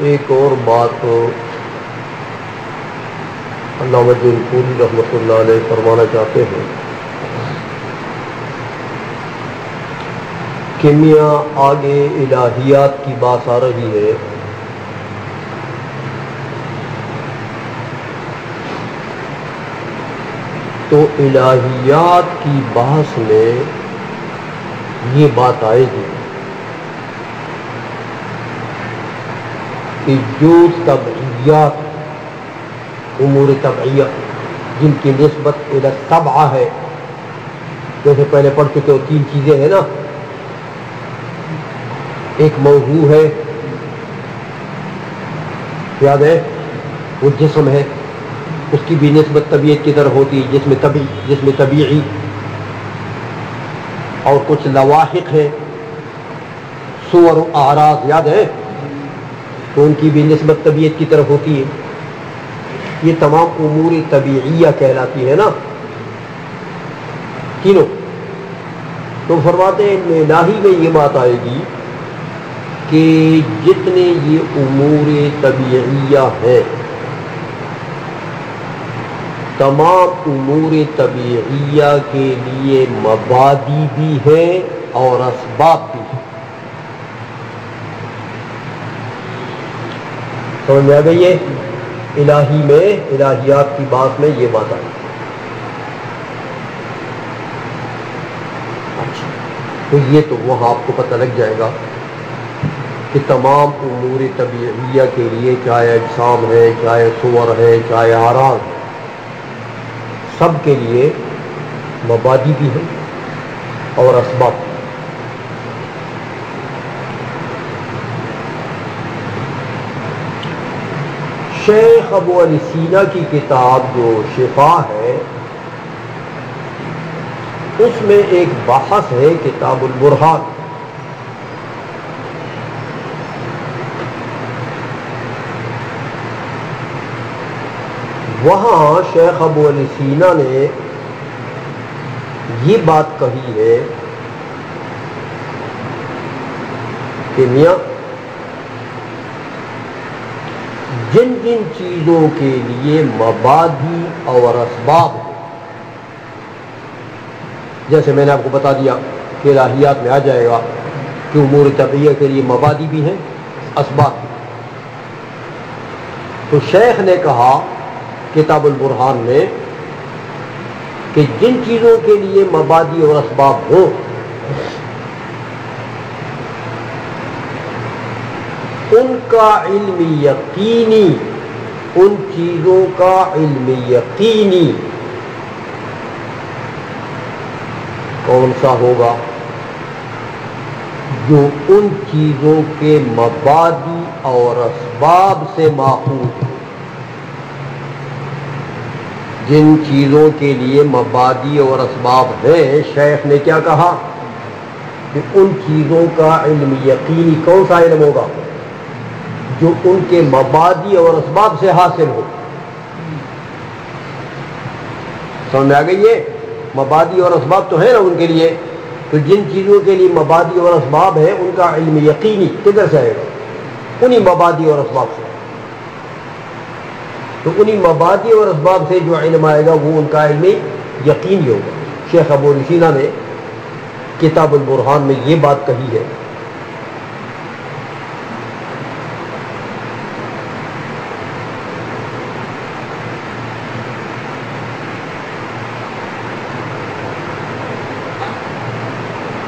ایک اور بات علامہ جنپوری رحمۃ اللہ علیہ فرمانا چاہتے ہیں کہ میاں آگے الہیات کی بات آ رہی ہے، تو الہیات کی بحث میں یہ بات آئے گی کہ جو طبعیات، امور طبعیہ جن کی نسبت الی الطبع ہے، جیسے پہلے پڑھ چکے ہو 3 چیزیں ہیں نا، ایک موضوع ہے، یاد ہے، وہ جسم ہے، اس کی بھی نسبت طبیعت کی طرف ہوتی ہے، جسم طبیعی، اور کچھ لواحق ہے، صور و اعراض، یاد ہے، تو ان کی بھی نسبت طبیعت کی طرف ہوتی ہے۔ یہ تمام امور طبیعیہ کہلاتی ہے نا تینوں۔ تو فرماتے ہیں الہی میں یہ بات آئے گی کہ جتنے یہ امور طبیعیہ ہیں، تمام امور طبیعیہ کے لیے مبادی بھی ہیں اور اسباب بھی ہیں۔ سمجھ میں آ گئی ہے؟ الہی میں، الہیات کی بات میں یہ بات آئی۔ تو یہ تو وہاں آپ کو پتہ لگ جائے گا کہ تمام امور طبیعیہ کے لیے، چاہے اجسام ہے، چاہے صور ہے، چاہے اعراض، سب کے لیے مبادی بھی ہیں اور اسباب بھی۔ شیخ ابو علی سینا کی کتاب جو شفا ہے، اس میں ایک بحث ہے کتاب البرہان۔ وہاں شیخ ابو علی سینا نے یہ بات کہی ہے کہ میاں جن جن چیزوں کے لیے مبادی اور اسباب ہیں، جیسے میں نے آپ کو بتا دیا کہ الہیات میں آ جائے گا کہ امور طبیعیہ کے لیے مبادی بھی ہیں، اسباب بھی۔ تو شیخ نے کہا کتاب البرہان میں کہ جن چیزوں کے لیے مبادی اور اسباب ہوں، ان کا علم یقینی، ان چیزوں کا علم یقینی کون سا ہوگا؟ جو ان چیزوں کے مبادی اور اسباب سے ماخوذ، جن چیزوں کے لیے مبادی اور اسباب ہیں، شیخ نے کیا کہا کہ ان چیزوں کا علم یقینی کون سا علم ہوگا؟ جو ان کے مبادی اور اسباب سے حاصل ہو۔ سمجھ میں آ گئی ہے؟ مبادی اور اسباب تو ہے نا ان کے لیے، تو جن چیزوں کے لیے مبادی اور اسباب ہے، ان کا علم یقینی کدھر سے آئے گا؟ انہی مبادی اور اسباب سے۔ تو انہی مبادی اور اسباب سے جو علم آئے گا وہ ان کا علم یقینی ہوگا۔ شیخ ابو علی سینا نے کتاب البرہان میں یہ بات کہی ہے۔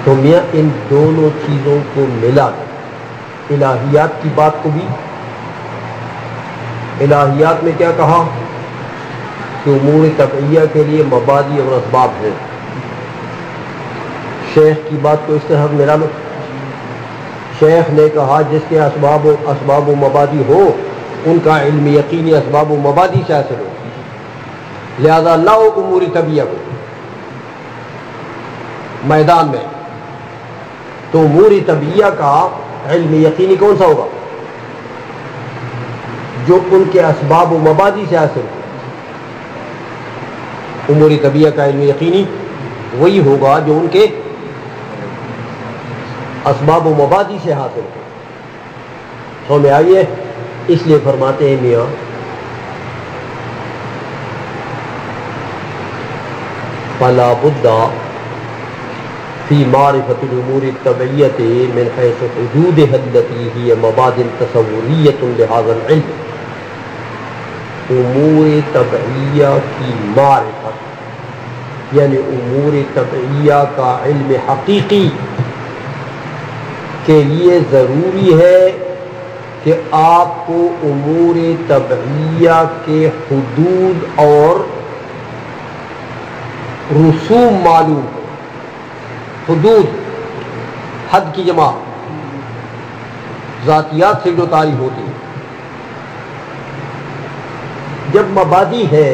تو میاں ان دونوں چیزوں کو ملا کر الہیات کی بات کو بھی، الہیات میں کیا کہا کہ امور طبعیہ کے لیے مبادی اور اسباب ہیں، شیخ کی بات کو اس طرح ملا لو۔ شیخ نے کہا جس کے اسباب و مبادی ہو، ان کا علم یقینی اسباب و مبادی سے حاصل ہو، لہذا اللہ امور طبعیہ کو میدان میں، تو امور طبعیہ کا علم یقینی کون سا ہوگا؟ جو ان کے اسباب و مبادی سے حاصل ہو۔ امور طبعیہ کا علم یقینی وہی ہوگا جو ان کے اسباب و مبادی سے حاصل ہو۔ سمجھ میں آئیے؟ اس لیے فرماتے ہیں میاں فلا بد فی معرفت الامور الطبعیۃ من حیث حدودها التي هي مبادئ تصوریۃ لهذا العلم. امور طبعیہ کی معرفت یعنی امور طبعیہ کا علم حقیقی کے لیے ضروری ہے کہ آپ کو امور طبعیہ کے حدود اور رسوم معلوم. حدود حد کی جمع ذاتیات سے جو تعریف ہوتی ہے. جب مبادی ہے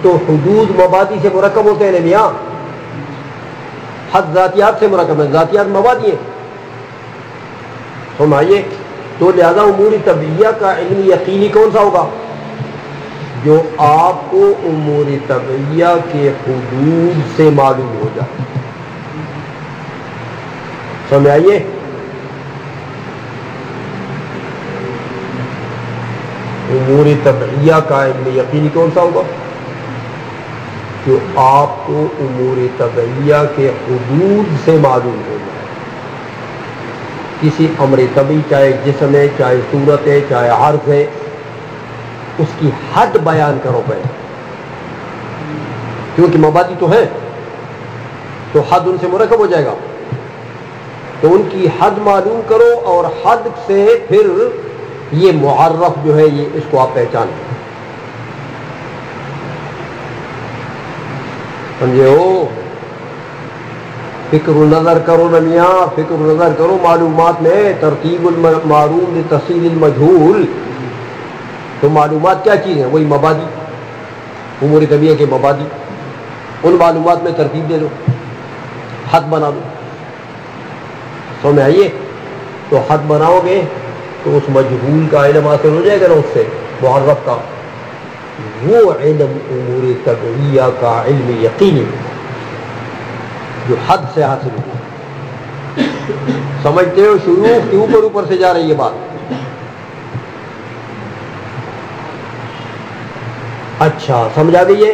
تو حدود مبادی سے مرکب ہوتے ہیں میاں. حد ذاتیات سے مرکب ہے, ذاتیات مبادی ہیں. سمجھائیے تو لہذا امور طبعیہ کا علم یقینی کون سا ہوگا؟ جو آپ کو امور طبعیہ کے حدود سے معلوم ہو جائے. سمجھ آئیے؟ امور طبعیہ کا علم یقینی کون سا ہوگا؟ جو آپ کو امور طبعیہ کے حدود سے معلوم ہو جائے. کسی امر طبعی چاہے جسم ہے, چاہے صورت ہے, چاہے عرض ہے, اس کی حد بیان کرو پہلے, کیونکہ مبادی تو ہے تو حد ان سے مرکب ہو جائے گا. تو ان کی حد معلوم کرو اور حد سے پھر یہ معرف جو ہے یہ اس کو آپ پہچانیں. سمجھے ہو؟ فکر نظر کرو نا میاں, فکر نظر کرو معلومات میں. ترتیب المعلوم لتفصیل المجہول. تو معلومات کیا چیز ہیں؟ وہی مبادی, امور طبیعہ کے مبادی. ان معلومات میں ترتیب دے دو, حد بنا دو. سمجھ میں آئیے؟ تو حد بناؤ گے تو اس مجہول کا علم حاصل ہو جائے گا نا, اس سے معرف کا. وہ علم امور طبعیہ کا علم یقینی جو حد سے حاصل ہو. سمجھتے ہو؟ شیوخ کے اوپر اوپر سے جا رہی ہے بات. اچھا سمجھ آ گئی ہے؟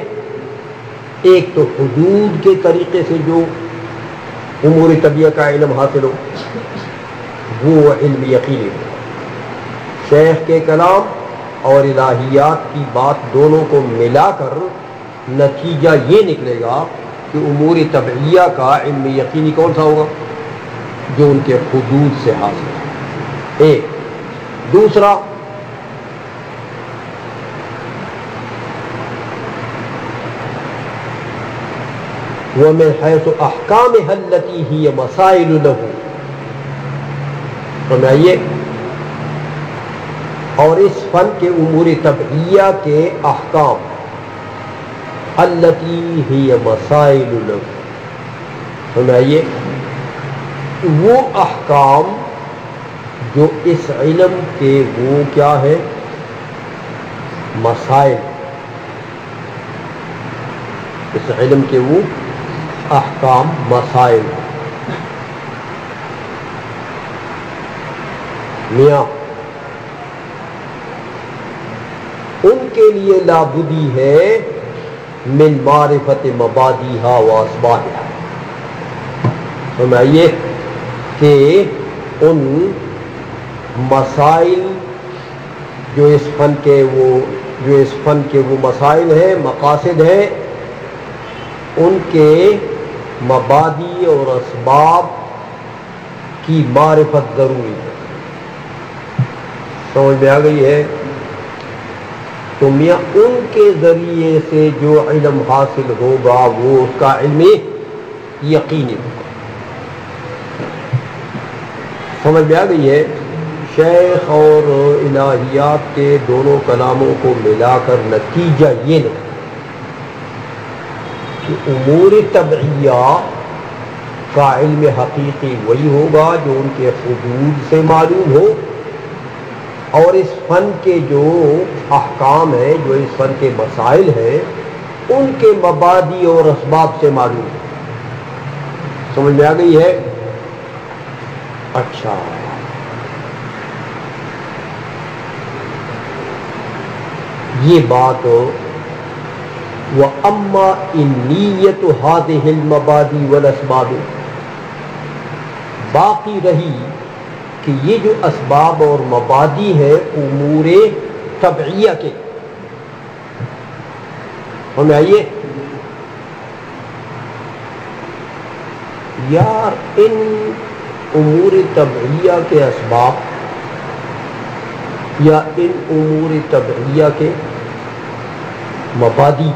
ایک تو حدود کے طریقے سے جو امور طبیعہ کا علم حاصل ہو وہ علم یقینی ہو. شیخ کے کلام اور الہیات کی بات دونوں کو ملا کر نتیجہ یہ نکلے گا کہ امور طبعیہ کا علم یقینی کون سا ہوگا؟ جو ان کے حدود سے حاصل ہے. ایک. دوسرا, وَمِنْ حَيْثُ أَحْكَامِهَا الَّتِي هِيَ مَسَائِلُ لَهُ. سمجھائیے؟ اور اس فن کے امور طبعیہ کے احکام الَّتِي هِيَ مَسَائِلُ لَهُ. سمجھائیے؟ وہ احکام جو اس علم کے وہ کیا ہے؟ مسائل. اس علم کے وہ احکام مسائل. میاں ان کے لیے لابدی ہے من معرفت مبادیہا و اسبابہا. سمجھائیے کہ ان مسائل جو اس فن کے وہ مسائل ہیں, مقاصد ہیں, ان کے مبادی اور اسباب کی معرفت ضروری ہے. سمجھ میں آ گئی ہے؟ تو میاں ان کے ذریعے سے جو علم حاصل ہوگا وہ اس کا علم یقینی ہوگا. سمجھ میں آ گئی ہے؟ شیخ اور الہیات کے دونوں کلاموں کو ملا کر نتیجہ یہ نکلا کہ امور طبعیہ کا علم حقیقی وہی ہوگا جو ان کے حدود سے معلوم ہو, اور اس فن کے جو احکام ہیں, جو اس فن کے مسائل ہیں, ان کے مبادی اور اسباب سے معلوم ہو. سمجھ میں آ گئی ہے؟ اچھا یہ بات وَأَمَّا إِنِّيَّةُ هَذِهِ الْمَبَادِئِ وَالْأَسْبَابِ باقی رہی کہ یہ جو اسباب اور مبادی ہے امور طبعیہ کے، ہمیں آئیے یار ان امور طبعیہ کے اسباب یا ان امور طبعیہ کے مبادی،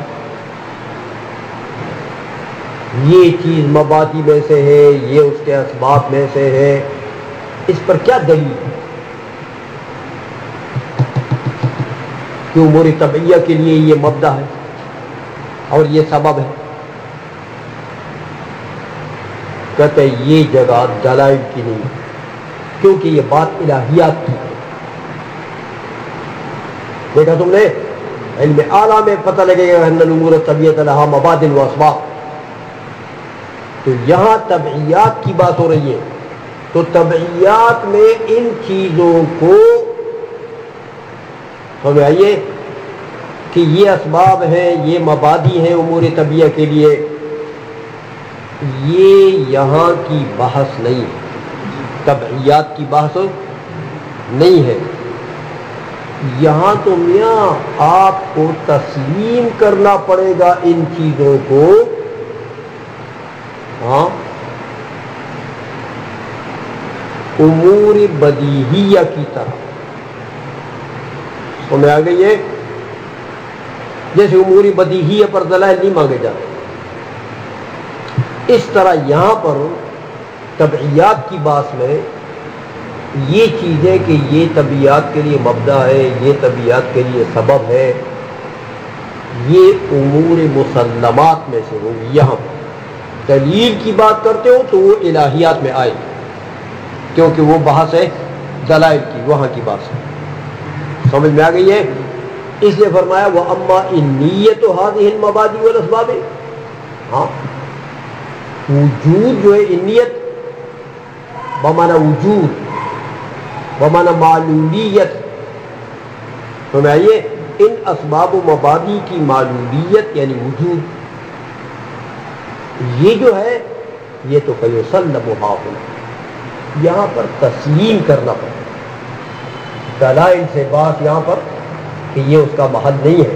یہ چیز مبادی میں سے ہے، یہ اس کے اسباب میں سے ہے، اس پر کیا دلیل ہے کہ امور طبعیہ کے لیے یہ مبدا ہے اور یہ سبب ہے؟ کہتے ہیں یہ جگہ دلائل کی نہیں، کیونکہ یہ بات الہیات کی ہے۔ دیکھا تم نے علم اعلیٰ میں پتہ لگے گا ان الامور الطبعیۃ لها مباد و اسباب، تو یہاں طبعیات کی بات ہو رہی ہے، تو طبعیات میں ان چیزوں کو ہمیں آئیے کہ یہ اسباب ہیں، یہ مبادی ہیں امور طبعیہ کے لیے، یہ یہاں کی بحث نہیں ہے، طبعیات کی بحث نہیں ہے یہاں۔ تو میاں آپ کو تسلیم کرنا پڑے گا ان چیزوں کو، ہاں، امور بدیہیہ کی طرح۔ سمجھ آ گئی ہے؟ جیسے امور بدیہیہ پر دلائل نہیں مانگے جاتے، اس طرح یہاں پر طبعیات کی بات میں یہ چیزیں کہ یہ طبعیات کے لیے مبدا ہے، یہ طبعیات کے لیے سبب ہے، یہ امور مسلمات میں سے ہوگی۔ یہاں دلیل کی بات کرتے ہو تو وہ الہیات میں آئے، کیونکہ وہ بحث ہے دلائل کی، وہاں کی بات ہے۔ سمجھ میں آ گئی ہے؟ اس لیے فرمایا وَأَمَّا إِنِّيَّةُ هَذِهِ الْمَبَادِئِ وَالْأَسْبَابِ، ہاں، وجود جو ہے انیت بمعنی وجود بمعنی معلولیت، سمجھ آئیے؟ ان اسباب و مبادی کی معلولیت یعنی وجود، یہ جو ہے یہ تو فَيُسَلَّمُ هَٰهُنَا، یہاں پر تسلیم کرنا پڑتا ہے، دلائل سے بات یہاں پر کہ یہ اس کا محل نہیں ہے۔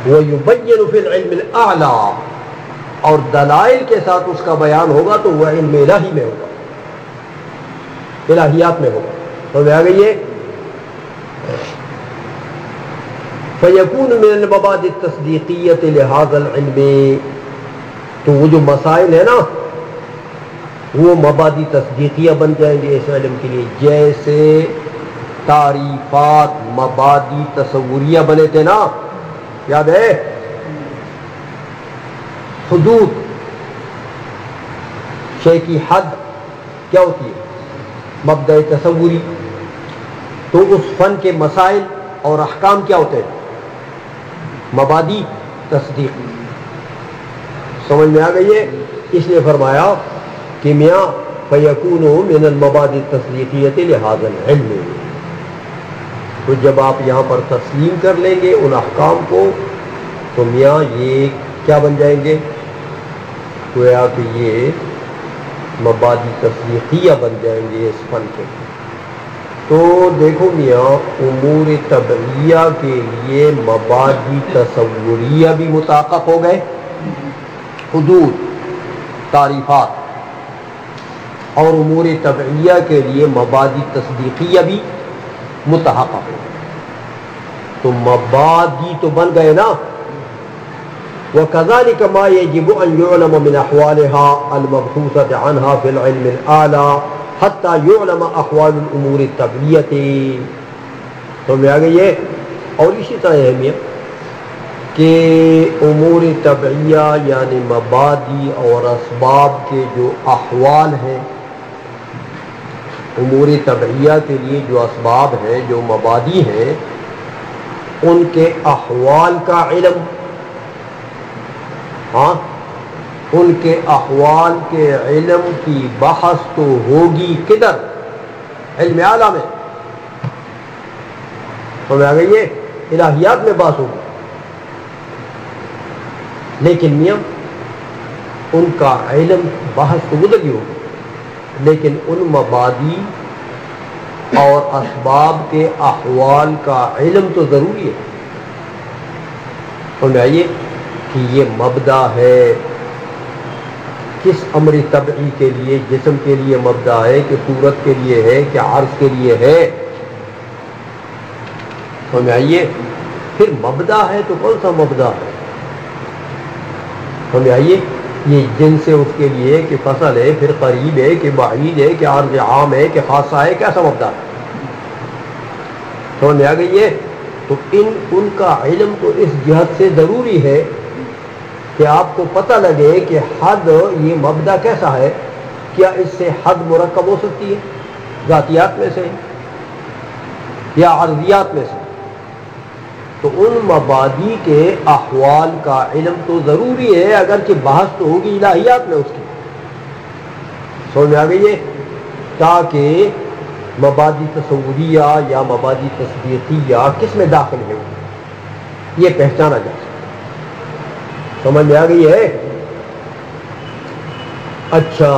وَيُبَيَّنُ فِي الْعِلْمِ الْأَعْلَىٰ، اور دلائل کے ساتھ اس کا بیان ہوگا تو وہ علم الہی میں ہوگا، الہیات میں ہوگا۔ سمجھ آ گئی ہے؟ فَيَكُونُ مِنَ الْمَبَادِئِ التَّصْدِيقِيَّةِ لِهَٰذَا الْعِلْمِ، تو وہ جو مسائل ہیں نا وہ مبادی تصدیقیہ بن جائیں گے اس علم کے لیے، جیسے تعریفات مبادی تصوریہ بنے تھے نا، یاد ہے؟ حدود، شے کی حد کیا ہوتی ہے؟ مبدأ تصوری۔ تو اس فن کے مسائل اور احکام کیا ہوتے ہیں؟ مبادی تصدیق۔ سمجھ میں آ گئی ہے؟ اس لیے فرمایا کہ میاں فَيَكُونُ مِنَ الْمَبَادِئِ التَّصْدِيقِيَّةِ لِهَٰذَا الْعِلْمِ، تو جب آپ یہاں پر تسلیم کر لیں گے ان احکام کو تو میاں یہ کیا بن جائیں گے؟ گویا کہ یہ مبادی تصدیقیہ بن جائیں گے اس فن کے۔ تو دیکھو میاں امور طبعیہ کے لیے مبادی تصوریہ بھی متحقق ہو گئے، حدود، تعریفات، اور امور طبعیہ کے لیے مبادی تصدیقیہ بھی متحقق ہو گئے، تو مبادی تو بن گئے نا۔ وَكَذَلِكَ مَا يَجِبُ أَن يُعْلَمَ مِنْ أَحْوَالِهَا الْمَبْحُوثَةِ عَنْهَا فِي الْعِلْمِ الْأَعْلَىٰ حَتَّى يُعْلَمَ أَحْوَالُ الْأُمُورِ الطَّبْعِيَّةِ، تو میں آ گئی ہے۔ اور اسی طرح ہے میاں کہ امور طبعیہ یعنی مبادی اور اسباب کے جو احوال ہیں، امور طبعیہ کے لیے جو اسباب ہیں، جو مبادی ہیں، ان کے احوال کا علم، ہاں، ان کے احوال کے علم کی بحث تو ہوگی کدھر؟ علم اعلیٰ میں۔ سمجھ آ گئی ہے؟ الہیات میں بات ہوگی، لیکن میاں ان کا علم بحث تو گزر ہی ہوگی، لیکن ان مبادی اور اسباب کے احوال کا علم تو ضروری ہے۔ سمجھ آئیے کہ یہ مبدا ہے کس امر طبعی کے لیے، جسم کے لیے مبدا ہے کہ صورت کے لیے ہے کہ عرض کے لیے ہے؟ سمجھ آئیے؟ پھر مبدا ہے تو کون سا مبدا ہے؟ سمجھ آئیے؟ یہ جن سے اس کے لیے کہ فصل ہے، پھر قریب ہے کہ بعید ہے کہ عرض عام ہے کہ خاصہ ہے، کیسا مبدا ہے؟ سمجھ آ گئی ہے؟ تو ان کا علم تو اس جہت سے ضروری ہے کہ آپ کو پتہ لگے کہ حد یہ مبدا کیسا ہے، کیا اس سے حد مرکب ہو سکتی ہے ذاتیات میں سے یا عرضیات میں سے؟ تو ان مبادی کے احوال کا علم تو ضروری ہے، اگرچہ بحث تو ہوگی الہیات میں اس کی۔ سمجھ میں آ گئی ہے؟ تاکہ مبادی تصوریہ یا مبادی تصدیقیہ کس میں داخل ہے یہ پہچانا جا سکے۔ سمجھ میں آ گئی ہے؟ اچھا،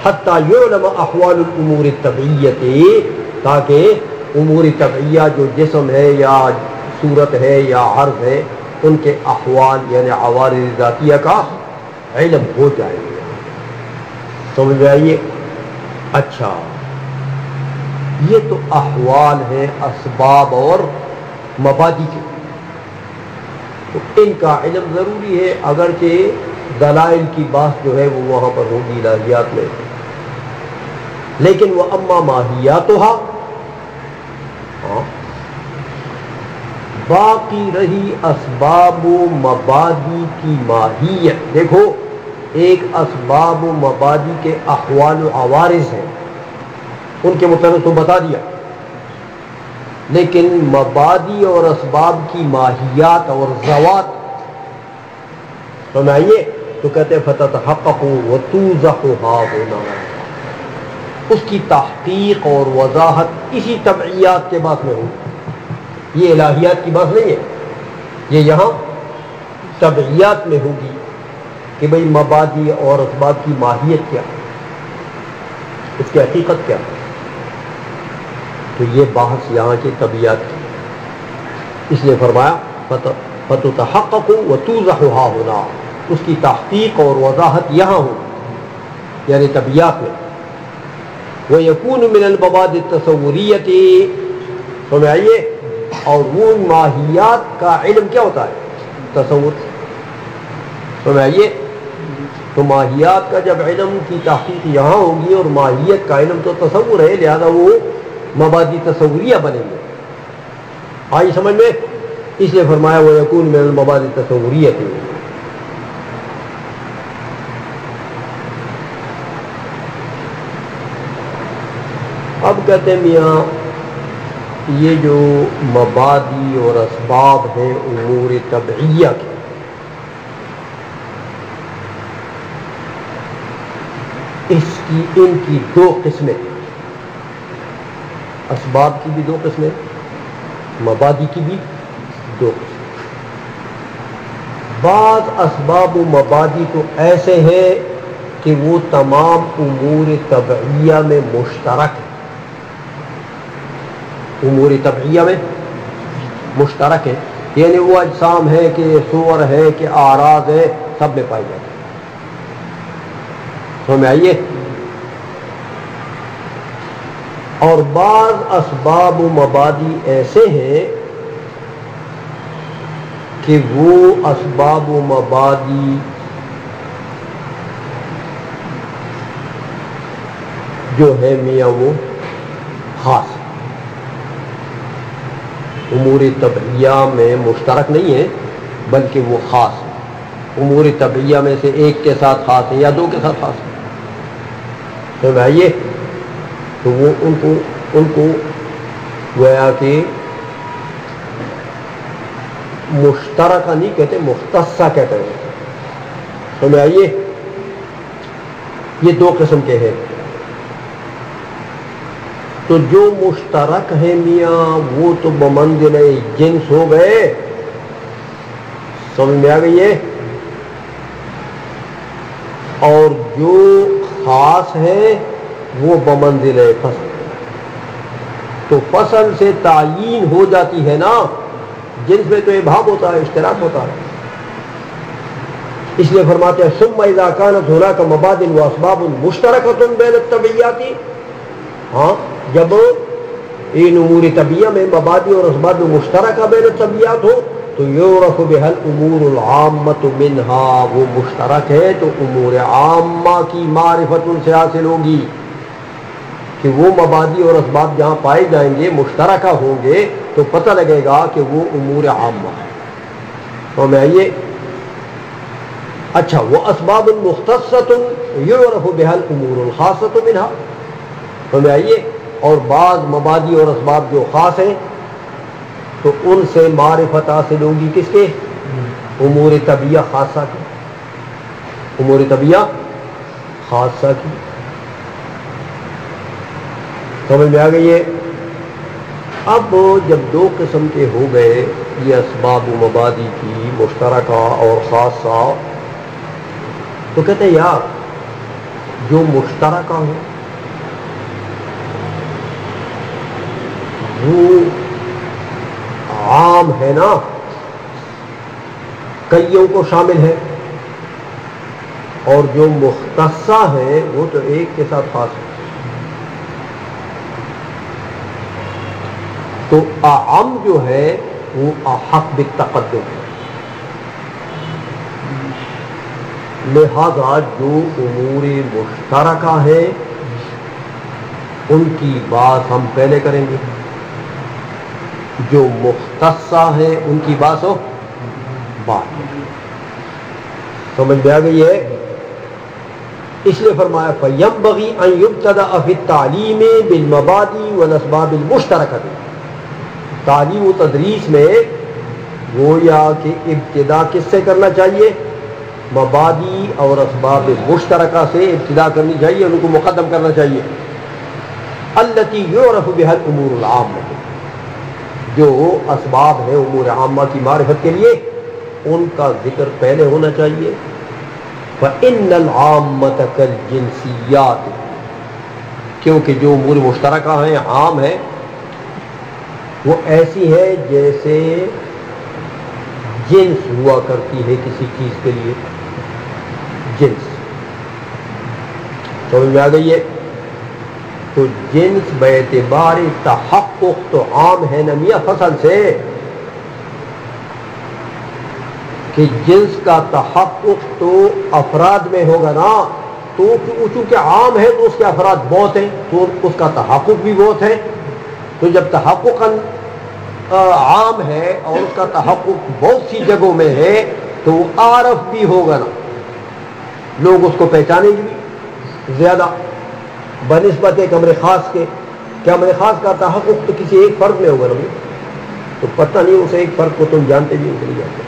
حتی یعلم احوال الامور الطبعیۃ، تاکہ امور طبعیہ جو جسم ہے یا صورت ہے یا عرض ہے ان کے احوال یعنی عوارض ذاتیہ کا علم ہو جائے گا۔ سمجھ میں آئیے؟ اچھا، یہ تو احوال ہے اسباب اور مبادی کے، تو ان کا علم ضروری ہے، اگرچہ دلائل کی بات جو ہے وہ وہاں پر ہوگی الہیات میں، لیکن وہ اما ماہیاتها، باقی رہی اسباب و مبادی کی ماہیت۔ دیکھو، ایک اسباب و مبادی کے احوال و عوارض ہیں، ان کے متعلق تو بتا دیا، لیکن مبادی اور اسباب کی ماہیات اور ذوات سمجھائیے تو کہتے ہیں فتتحقق وتوضح هاهنا، اس کی تحقیق اور وضاحت اسی طبعیات کے بات میں ہوگی، یہ الہیات کی بات نہیں ہے، یہ یہاں طبعیات میں ہوگی کہ بھئی مبادی اور اسباب کی ماہیت کیا ہے، اس کی حقیقت کیا ہے۔ تو یہ بحث یہاں کی طبعیات کی، اس لیے فرمایا فتتحقق وتوضح هاهنا، اس کی تحقیق اور وضاحت یہاں ہوگی یعنی طبعیات میں۔ وَيَكُونُ مِنَ الْمَبَادِئِ التَّصَوُّرِيَّةِ، سمجھائیے، اور وہ ماہیات کا علم کیا ہوتا ہے؟ تصور۔ سمجھائیے، تو ماہیات کا جب علم کی تحقیق یہاں ہوگی اور ماہیت کا علم تو تصور ہے، لہذا وہ مبادی تصوریہ بنیں گے۔ آئی سمجھ میں؟ اس لیے فرمایا وَيَكُونُ مِنَ الْمَبَادِئِ التَّصَوُّرِيَّةِ۔ اب کہتے ہیں میاں یہ جو مبادی اور اسباب ہیں امور طبعیہ کے، ان کی دو قسمیں، اسباب کی بھی دو قسمیں، مبادی کی بھی دو قسمیں۔ بعض اسباب و مبادی تو ایسے ہیں کہ وہ تمام امور طبعیہ میں مشترک ہیں، امور طبعیہ میں مشترک ہے، یعنی وہ اجسام ہے کہ صور ہے کہ اعراض ہے، سب میں پائی جاتی ہے۔ سمجھ آئیے؟ اور بعض اسباب و مبادی ایسے ہیں کہ وہ اسباب و مبادی جو ہے میاں وہ خاص ہے، امور طبعیہ میں مشترک نہیں ہے بلکہ وہ خاص ہے، امور طبعیہ میں سے ایک کے ساتھ خاص ہے یا دو کے ساتھ خاص ہے۔ تو بھائیے، تو وہ ان کو گویا کہ مشترکہ نہیں کہتے، مختصہ کہتے ہیں۔ سمجھ آئیے؟ یہ دو قسم کے ہیں، تو جو مشترک ہیں میاں وہ تو بمنزل جنس ہو گئے. سمجھ میں آ گئی ہے؟ اور جو خاص ہے وہ بمنزل فصل. تو فصل سے تعیین ہو جاتی ہے نا، جنس میں تو ابہام ہوتا ہے، اشتراک ہوتا ہے. اس لیے فرماتے ہیں ثم اذا كانت هناك مبادئ واسباب مشترکۃ بین الطبیعیات. ہاں، جب ان امور طبیعہ میں مبادئ اور اسباب مشترکہ بین الطبیعات ہو تو یعرف بها الامور العامة منها، وہ مشترک ہے تو امور عامہ کی معرفت ان سے حاصل ہوگی کہ وہ مبادئ اور اسباب جہاں پائے جائیں گے مشترکہ ہوں گے تو پتہ لگے گا کہ وہ امور عامہ ہے. تو میں یہ اچھا وہ اسباب مختصۃ یعرف بها الامور الخاصۃ منها. تو میں آئیے اور بعض مبادئ اور اسباب جو خاص ہیں تو ان سے معرفت حاصل ہوگی کس کے؟ امور طبیعہ خاصہ کی. امور طبیعہ خاصہ کی. سمجھ میں آ گئی ہے؟ اب جب دو قسم کے ہو گئے یہ اسباب و مبادئ کی مشترکہ اور خاصہ، تو کہتے ہیں یار جو مشترکہ ہو وہ عام ہے نا، کئیوں کو شامل ہے، اور جو مختصہ ہے وہ تو ایک کے ساتھ خاص ہے. تو اعم جو ہے وہ احق بالتقدم ہے. لہذا جو امور مشترکہ ہیں ان کی بات ہم پہلے کریں گے، جو مختصہ ہیں ان کی بات ہو بات. سمجھ میں آ گئی ہے؟ اس لیے فرمایا فَيَنبَغِي أَن يُبْتَدَأَ فِي التَّعْلِيمِ بِالْمَبَادِئِ وَالْأَسْبَابِ الْمُشْتَرَكَةِ. تعلیم و تدریس میں گویا کہ ابتدا کس سے کرنا چاہیے؟ مبادئ اور اسباب مشترکہ سے ابتدا کرنی چاہیے، ان کو مقدم کرنا چاہیے. التي يعرف بها الامور العامة، جو اسباب ہیں امور عامہ کی معرفت کے لیے ان کا ذکر پہلے ہونا چاہیے. فإن العامة كالجنسیات، کیونکہ جو امور مشترکہ ہیں عام ہیں وہ ایسی ہے جیسے جنس ہوا کرتی ہے کسی چیز کے لیے. جنس سمجھ میں آ گئی ہے؟ تو جنس باعتبار تحقق تو عام ہے نا میاں فصل سے، کہ جنس کا تحقق تو افراد میں ہوگا نا. تو چونکہ عام ہے تو اس کے افراد بہت ہیں تو اس کا تحقق بھی بہت ہے. تو جب تحقق عام ہے اور اس کا تحقق بہت سی جگہوں میں ہے تو وہ عارف بھی ہوگا نا، لوگ اس کو پہچانیں گے بھی زیادہ بنسبت ایک امر خاص کے. کہ امر خاص کا تحقق تو کسی ایک فرد میں ہوگا نا، تو پتہ نہیں اس ایک فرد کو تم جانتے بھی نہیں جانتے.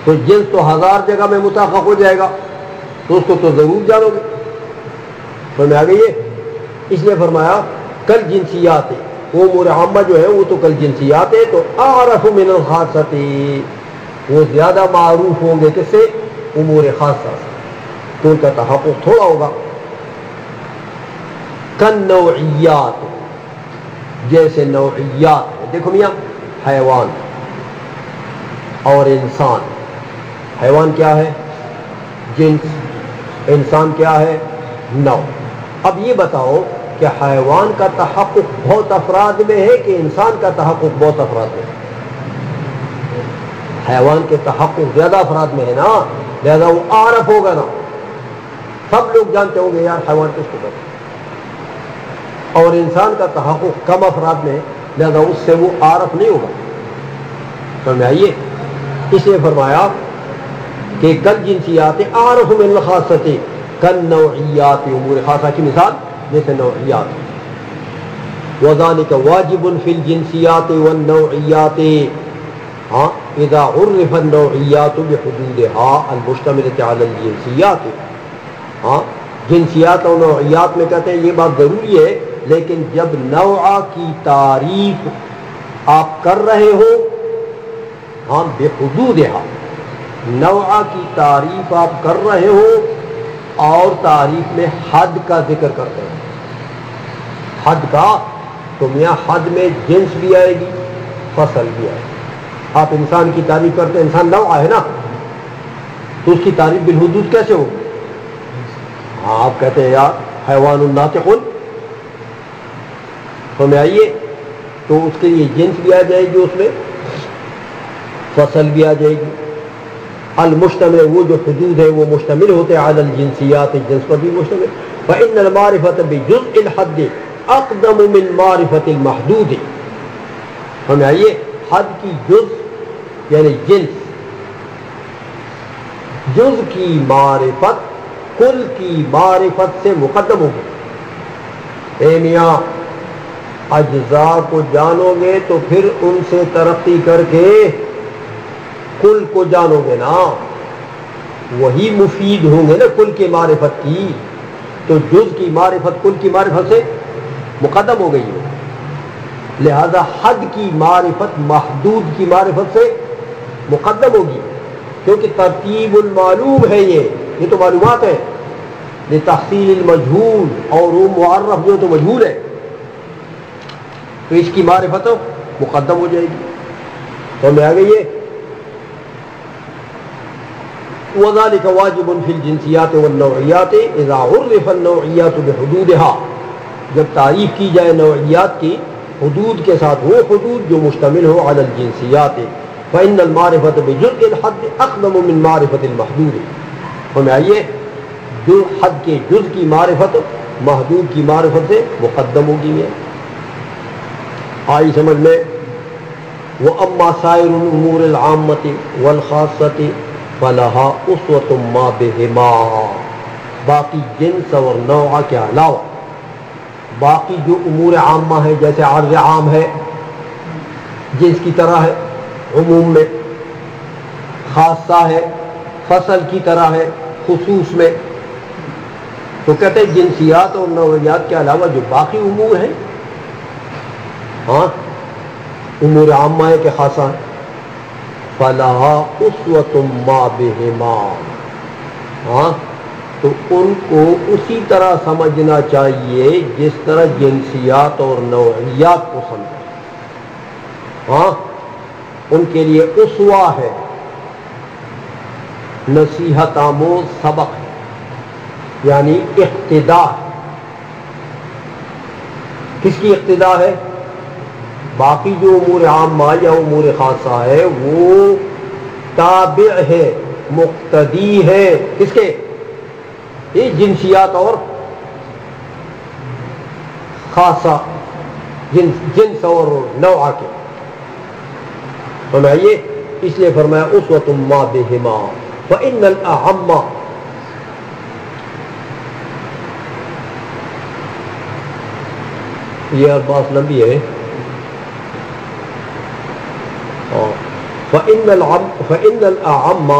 تو جنس تو 1000 جگہ میں متحقق ہو جائے گا تو اس کو تو ضرور جانو گے. سمجھ میں آ گئی ہے؟ اس لیے فرمایا کل جنسیات، وہ امور عامہ جو ہے وہ تو کل جنسیات ہے، تو اعرف من الخاصۃ، وہ زیادہ معروف ہوں گے کس سے؟ امور خاصہ سے، تو ان کا تحقق تھوڑا ہوگا. کن نوعیات، جیسے نوعیات، دیکھو میاں حیوان اور انسان. حیوان کیا ہے؟ جنس. انسان کیا ہے؟ نوع. اب یہ بتاؤ کہ حیوان کا تحقق بہت افراد میں ہے کہ انسان کا تحقق بہت افراد میں ہے؟ حیوان کے تحقق زیادہ افراد میں ہے نا، لہذا وہ عارف ہوگا نا، سب لوگ جانتے ہوں گے یار حیوان کس کو کہتے ہیں. اور انسان کا تحقق کم افراد میں ہے لہذا اس سے وہ عارف نہیں ہوگا. سمجھ میں آئیے؟ اس لیے فرمایا کہ کل جنسیات اعرف من الخاصۃ کن نوعیات، امور خاصہ کی مثال جیسے نوعیات. وذلك واجب في الجنسیات والنوعیات، ہاں اذا عرف النوعیات بحدودها المشتملة على الجنسیات. ہاں جنسیات اور نوعیات میں کہتے ہیں یہ بات ضروری ہے لیکن جب نوع کی تعریف آپ کر رہے ہو، ہاں بحدودہا، نوع کی تعریف آپ کر رہے ہو اور تعریف میں حد کا ذکر کرتے ہیں، حد کا، تو میاں حد میں جنس بھی آئے گی، فصل بھی آئے گی۔ آپ انسان کی تعریف کرتے ہیں، انسان نوع ہے نا، تو اس کی تعریف بالحدود کیسے ہو؟ ہاں آپ کہتے ہیں یار حیوان ناطق، تو میں آئیے تو اس کے لیے جنس بھی آ جائے گی، اس میں فصل بھی آ جائے گی۔ المشتمل، وہ جو حدود ہے وہ مشتمل ہوتے ہیں علی الجنسیات، جنس پر بھی مشتمل۔ فإن المعرفة بجزء الحد اقدم من معرفة المحدود، ہمیں آئیے حد کی جز یعنی جنس، جز کی معرفت کل کی معرفت سے مقدم ہوگی۔ اے میاں اجزاء کو جانو گے تو پھر ان سے ترقی کر کے کل کو جانو گے نا، وہی مفید ہوں گے نا کل کی معرفت کی، تو جز کی معرفت کل کی معرفت سے مقدم ہو گئی ہے، لہذا حد کی معرفت محدود کی معرفت سے مقدم ہوگی، کیونکہ ترتیب المعلوم ہے، یہ تو معلومات ہے، لتحصیل المجہول، اور وہ معرف جو تو مجہول ہے، تو اس کی معرفت مقدم ہو جائے گی۔ تو میں آ گئی ہے وذلك واجب في الجنسیات والنوعیات اذا عرف النوعیات بحدودها، جب تعریف کی جائے نوعیات کی حدود کے ساتھ، وہ حدود جو مشتمل ہو علی الجنسیات، فإن المعرفة بجزء الحد اقدم من معرفة المحدود، ہمیں آئیے جو حد کے جز کی معرفت محدود کی معرفت سے مقدم ہوگی ہے۔ آئی سمجھ میں؟ وَأَمَّا سَائِرُ الْأُمُورِ الْعَامَّةِ وَالْخَاصَّةِ فَلَهَا أُسْوَةٌ مَا بِهِمَا، باقی جنس اور نوع کے علاوہ باقی جو امور عامہ ہے، جیسے عرض عام ہے جنس کی طرح ہے عموم میں، خاصہ ہے فصل کی طرح ہے خصوص میں، تو کہتے ہیں جنسیات اور نوعیات کے علاوہ جو باقی امور ہیں، ہاں امور عامہ ہے کہ خاصہ ہے، فَلَهَا أُسْوَةٌ مَا بِهِمَا، ہاں تو ان کو اسی طرح سمجھنا چاہیے جس طرح جنسیات اور نوعیات کو سمجھا، ہاں ان کے لیے اسوہ ہے، نصیحت آموز سبق ہے، یعنی اقتداء ہے۔ کس کی اقتداء ہے؟ باقی جو امور عامہ یا امور خاصہ ہے وہ تابع ہے، مقتدی ہے، کس کے؟ یہ جنسیات اور خاصہ، جنس اور نوع کے، فرمائیے اس لیے فرمایا اسوۃ ما بہما، فإن الأعم، یہ بات لمبی ہے، فإن الأعم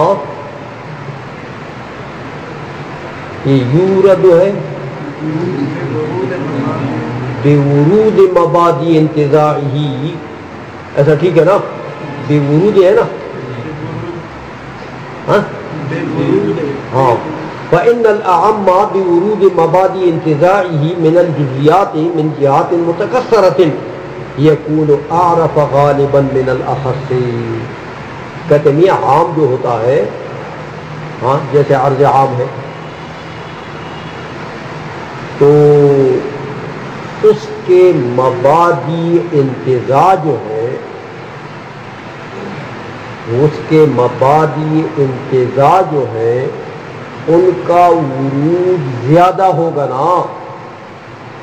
یہ یورد ہے بورود مبادی انتزاعی، ایسا ٹھیک ہے نا؟ بورود ہے نا، ہاں فإن الأعم بورود مبادی انتزاعه من الجزئیات من جهات متکثرة يكون أعرف غالبا من الأخص، کہتے ہیں عام جو ہوتا ہے، ہاں جیسے عرض عام ہے، تو اس کے مبادی انتزاع جو ہے، اس کے مبادی انتزاع جو ہے ان کا ورود زیادہ ہوگا نا،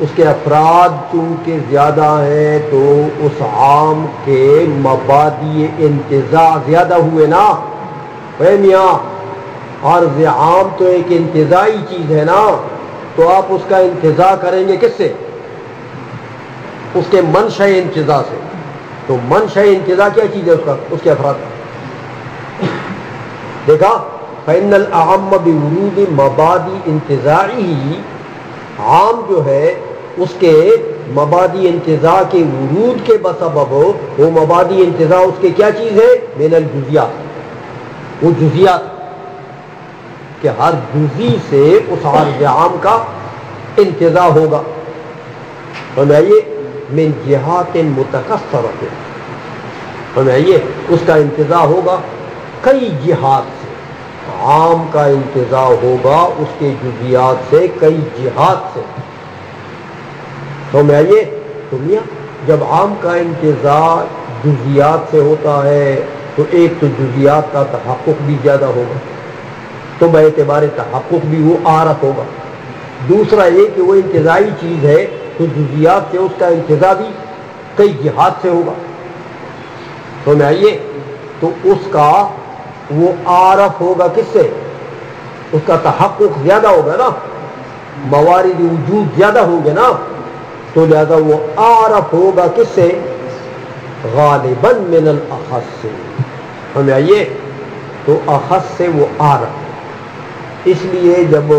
اس کے افراد چونکہ زیادہ ہیں تو اس عام کے مبادی انتزاع زیادہ ہوئے نا۔ اے میاں عرض عام تو ایک انتزاعی چیز ہے نا، تو آپ اس کا انتزاع کریں گے کس سے؟ اس کے منشأ انتزاع سے، تو منشأ انتزاع کیا چیز ہے اس کا؟ اس کے افراد۔ دیکھا فإن الأعم بورود مبادی انتزاعی، عام جو ہے اس کے مبادی انتزاع کے ورود کے بسبب وہ مبادی انتزاع اس کے کیا چیز ہے؟ من الجزیات، وہ جزیات کہ ہر جزی سے اس عرض عام کا انتزاع ہوگا. سمجھائیے من جہات متکثرۃ، سمجھائیے اس کا انتزاع ہوگا کئی جہات سے، عام کا انتزاع ہوگا اس کے جزیات سے کئی جہات سے. سمجھائیے تو میاں جب عام کا انتزاع جزیات سے ہوتا ہے تو ایک تو جزیات کا تحقق بھی زیادہ ہوگا، تو باعتبار تحقق بھی وہ عارف ہوگا. دوسرا یہ کہ وہ انتزاعی چیز ہے تو جزیات سے اس کا انتزاع بھی کئی جہات سے ہوگا. سمجھائیے تو اس کا وہ عارف ہوگا کس سے؟ اس کا تحقق زیادہ ہوگا نا، موارد وجود زیادہ ہوں گے نا، تو لہذا وہ عارف ہوگا کس سے؟ غالباً من الاخص سے. سمجھائیے تو اخص سے وہ عارف. اس لیے جب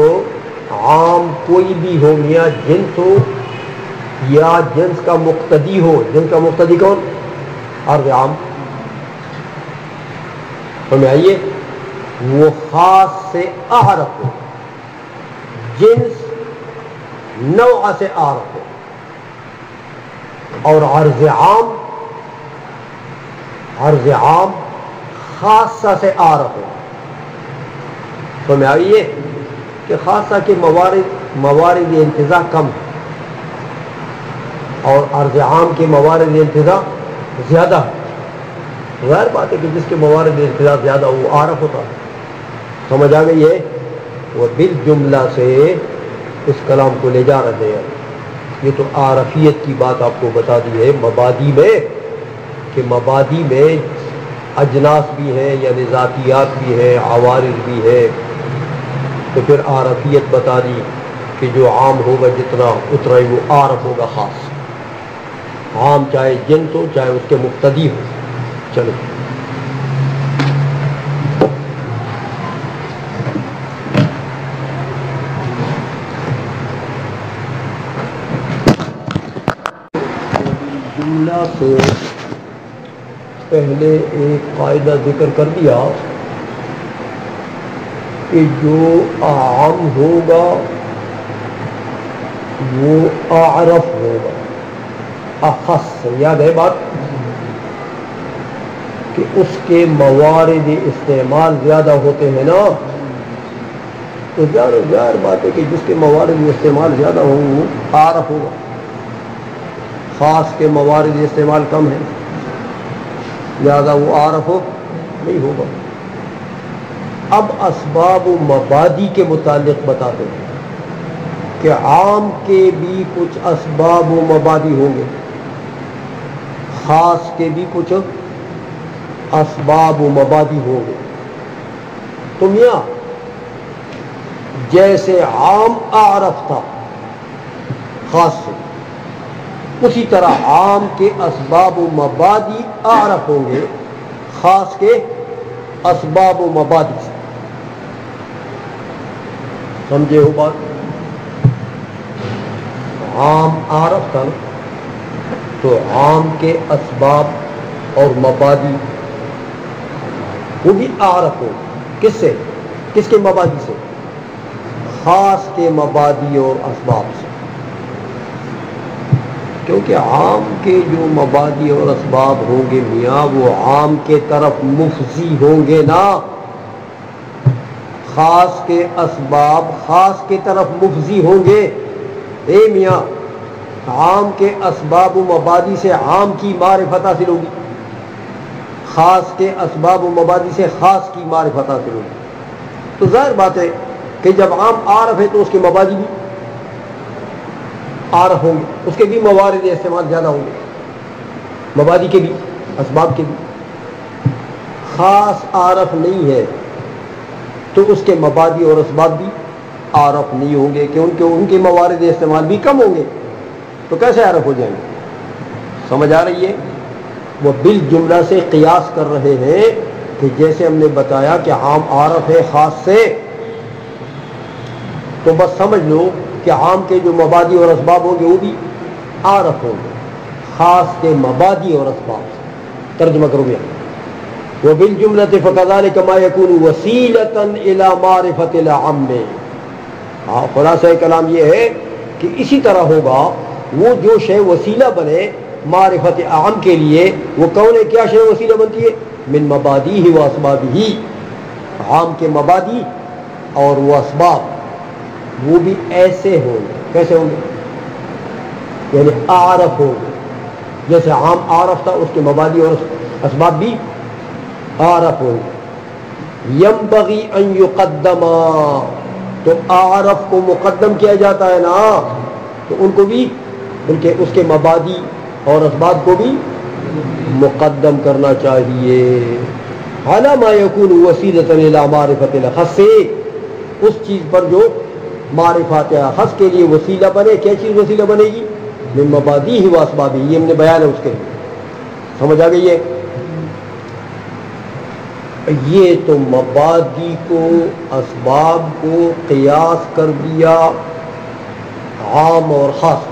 عام کوئی بھی ہو، یا جنس ہو یا جنس کا مقتدی ہو، جنس کا مقتدی کون؟ عرض عام. سمجھائیے وہ خاص سے اعرف ہو، جنس نوع سے اعرف ہو، اور عرض عام خاصہ سے اعرف ہو. سمجھائیے کہ خاصہ کے موارد انتزاع کم ہے اور عرض عام کے موارد انتزاع زیادہ ہے. غیر بات ہے کہ جس کے موارد انتزاع زیادہ ہو وہ عارف ہوتا ہے. سمجھ آ گئی ہے؟ وہ بالجملہ سے اس کلام کو لے جا رہے ہیں. یہ تو عارفیت کی بات آپ کو بتا دی ہے مبادی میں، کہ مبادی میں اجناس بھی ہیں یعنی ذاتیات بھی ہیں، عوارض بھی ہے. تو پھر عارفیت بتا دی کہ جو عام ہوگا جتنا اتنا ہی وہ عارف ہوگا خاص. عام چاہے جنس ہو چاہے اس کے مقتدی ہو. چلو جملہ سے پہلے ایک قاعدہ ذکر کر دیا کہ جو عام ہوگا وہ اعرف ہوگا اخص. یاد ہے بات کہ اس کے موارد استعمال زیادہ ہوتے ہیں نا، تو ظاہر بات ہے کہ جس کے موارد استعمال زیادہ ہوں وہ عارف ہوگا. خاص کے موارد استعمال کم ہے لہذا وہ عارف ہو نہیں ہوگا. اب اسباب و مبادی کے متعلق بتاتے ہیں کہ عام کے بھی کچھ اسباب و مبادی ہوں گے، خاص کے بھی کچھ اسباب و مبادی ہوں گے. تو میاں جیسے عام اعرف تھا خاص سے، اسی طرح عام کے اسباب و مبادی اعرف ہوں گے خاص کے اسباب و مبادی سے. سمجھے ہو بات؟ عام اعرف تھا تو عام کے اسباب اور مبادی وہ بھی اعرف ہو کس سے؟ کس کے مبادی سے؟ خاص کے مبادی اور اسباب سے. کیونکہ عام کے جو مبادی اور اسباب ہوں گے میاں وہ عام کے طرف مفضی ہوں گے نا. خاص کے اسباب خاص کے طرف مفضی ہوں گے. اے میاں عام کے اسباب و مبادی سے عام کی معرفت حاصل ہوگی، خاص کے اسباب و مبادی سے خاص کی معرفت حاصل ہوگی. تو ظاہر بات ہے کہ جب عام عارف ہے تو اس کے مبادی بھی عارف ہوں گے، اس کے بھی موارد استعمال زیادہ ہوں گے، مبادی کے بھی اسباب کے بھی. خاص عارف نہیں ہے تو اس کے مبادی اور اسباب بھی عارف نہیں ہوں گے کہ ان کے موارد استعمال بھی کم ہوں گے. تو کیسے عارف ہو جائیں گے؟ سمجھ آ رہی ہے؟ وہ بالجملہ سے قیاس کر رہے ہیں کہ جیسے ہم نے بتایا کہ عام عارف ہے خاص سے، تو بس سمجھ لو کہ عام کے جو مبادی اور اسباب ہوں گے وہ بھی عارف ہوں گے خاص کے مبادی اور اسباب سے. ترجمہ کرو گے وبالجملۃ فكذلك ما يكون وسيلة الى معرفة العام. خلاصہ کلام یہ ہے کہ اسی طرح ہوگا وہ جو شے وسیلہ بنے معرفت عام کے لیے وہ کون ہے کیا شے وسیلہ بنتی ہے من مبادیہ و اسبابہ عام کے مبادی اور وہ اسباب وہ بھی ایسے ہوں گے. کیسے ہوں گے یعنی عارف ہوں گے جیسے عام عارف تھا اس کے مبادی اور اسباب بھی عارف ہوں گے. ینبغی ان یقدم تو عارف کو مقدم کیا جاتا ہے نا تو ان کو بھی اس کے مبادی اور اسباب کو بھی مقدم کرنا چاہیے. حالا ما یکون وسیلۃ الی معرفۃ الخص اس چیز پر جو معرفت خاص کے لیے وسیلہ بنے. کیا چیز وسیلہ بنے گی من مبادیہ و اسبابہ یہ ہم نے بیان ہے اس کے لیے. سمجھ آ گئی ہے یہ تو مبادی کو اسباب کو قیاس کر دیا عام اور خاص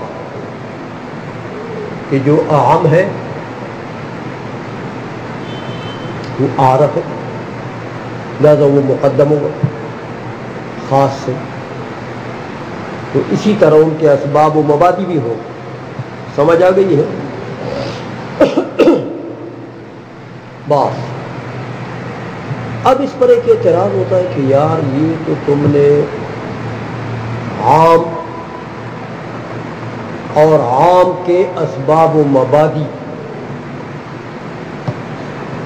کہ جو عام ہے وہ عارف ہے لہذا وہ مقدم ہوگا خاص سے. تو اسی طرح ان کے اسباب و مبادی بھی ہو. سمجھ آ گئی ہے بات. اب اس پر ایک اعتراض ہوتا ہے کہ یار یہ تو تم نے عام اور عام کے اسباب و مبادی